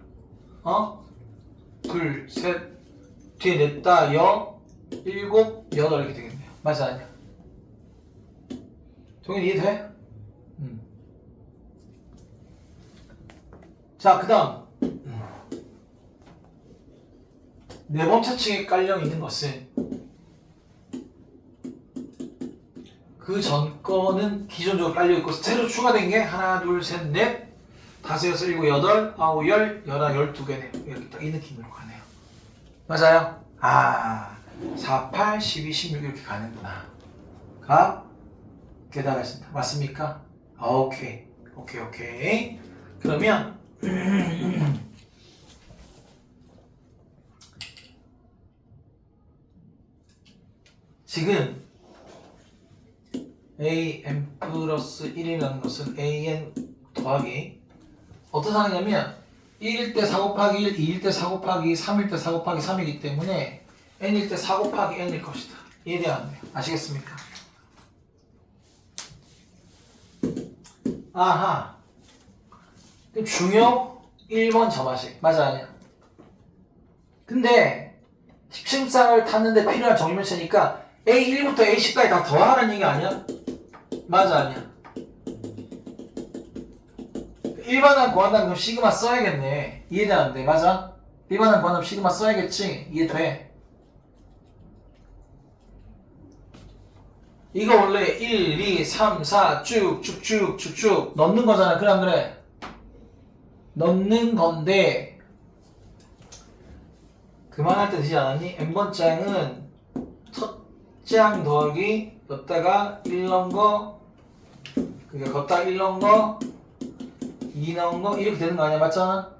둘, 셋, 뒤에 냈다, 일곱, 여덟 이렇게 되겠네요. 맞아 아니야? 동현이 이해돼? 자, 그 다음 네 번째 층에 깔려 있는 것은 그 전 거는 기존적으로 깔려 있고 새로 추가된 게 하나, 둘, 셋, 넷, 다섯, 여섯, 일곱, 여덟, 아홉, 열, 열하, 12개네요. 이렇게 딱 이 느낌으로 가네요. 맞아요? 4, 8, 12, 16 이렇게 가는구나. 가 깨달았습니다. 맞습니까? 오케이. 그러면 지금 an 플러스 1이라는 것은 an 더하기 어떤 상황이냐면 1일 때 4 곱하기 1, 2일 때 4 곱하기 3일 때 4 곱하기 3이기 때문에 n일 때 4 곱하기 n일 것이다. 이해되었네요. 아시겠습니까? 아하. 중요 1번 점화식. 맞아 아니야? 근데 10층상을 탔는데 필요한 정리면체니까 A1부터 A10까지 다 더하라는 얘기 아니야? 맞아 아니야? 일반항 구한다면 그럼 시그마 써야겠네. 이해되는데 맞아? 일반항 구한다면 시그마 써야겠지? 이해돼? 이거 원래 1, 2, 3, 4 쭉쭉쭉쭉쭉 넣는 거잖아. 그래 안 그래? 넣는 건데 그만할 때 되지 않았니? n번장은 첫째 항 더하기 넣다가 1 넣은 거 그러니까 걷다 1 넣은 거 2 넣은 거 이렇게 되는 거 아니야? 맞잖아?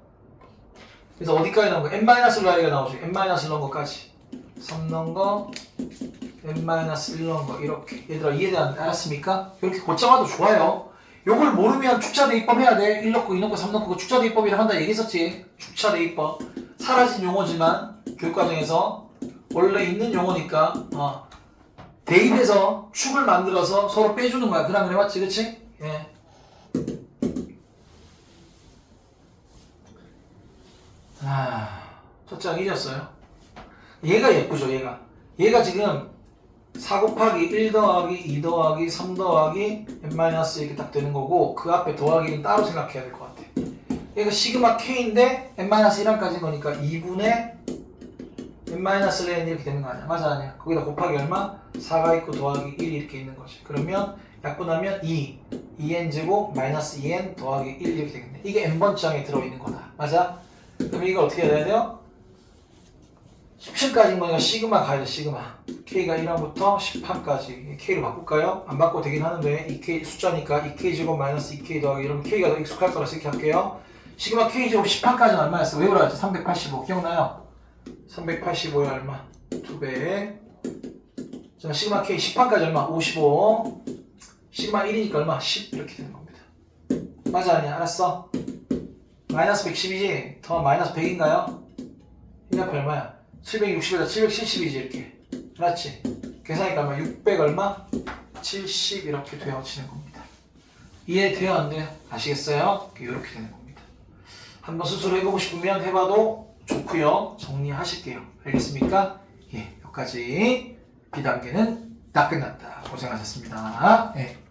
그래서 어디까지 넣은 거? n-를 넣어야 나오지. n-을 넣은 거까지 3 넣은 거 n-1 넣은 거 이렇게. 얘들아 이해되는데 알았습니까? 이렇게 곧잡아도 좋아요. 요걸 모르면 축자대입법 해야 돼. 1 넣고 2 넣고 3 넣고 축자대입법이라 한다 얘기했었지. 축자대입법 사라진 용어지만 교육과정에서 원래 있는 용어니까 대입해서 축을 만들어서 서로 빼주는 거야. 그랑 그래 맞지? 그치? 예. 첫째 항 잊었어요. 얘가 예쁘죠. 얘가 지금 4 곱하기 1 더하기 2 더하기 3 더하기 n-1 이렇게 딱 되는 거고 그 앞에 더하기는 따로 생각해야 될 것 같아. 얘가 시그마 k인데 n-1까지인 거니까 2분의 n-n 이렇게 되는 거 아니야? 맞아 아니야? 거기다 곱하기 얼마? 4가 있고 더하기 1 이렇게 있는 거지. 그러면 약분하면 2n제곱 마이너스 2n 더하기 1 이렇게 되겠네. 이게 n번째 들어있는 거다. 맞아? 그럼 이걸 어떻게 해야 돼요? 10층까지인 거니까 시그마 가야 돼. 시그마 K가 1항부터 10항까지 K로 바꿀까요? 안 바꿔도 되긴 하는데 2K 숫자니까 2K제곱 마이너스 2K 더하기 이러면 K가 더 익숙할 거라 이렇게 할게요. 시그마 K제곱 10항까지는 얼마였어? 외우라 했지? 385 기억나요? 385에 얼마? 2배. 자, 시그마 K 10판까지 얼마? 55. 시그마 1이니까 얼마? 10 이렇게 되는 겁니다. 맞아 아니야? 알았어? 마이너스 110이지? 더 마이너스 100인가요? 이 앞에 얼마야? 760에다 770이지 이렇게. 알았지? 계산하니까 얼마? 600 얼마? 70 이렇게 되어지는 겁니다. 이해돼요? 안 돼요? 아시겠어요? 이렇게 되는 겁니다. 한번 스스로 해보고 싶으면 해봐도 좋고요. 정리하실게요. 알겠습니까? 예, 여기까지 B단계는 다 끝났다. 고생하셨습니다. 예.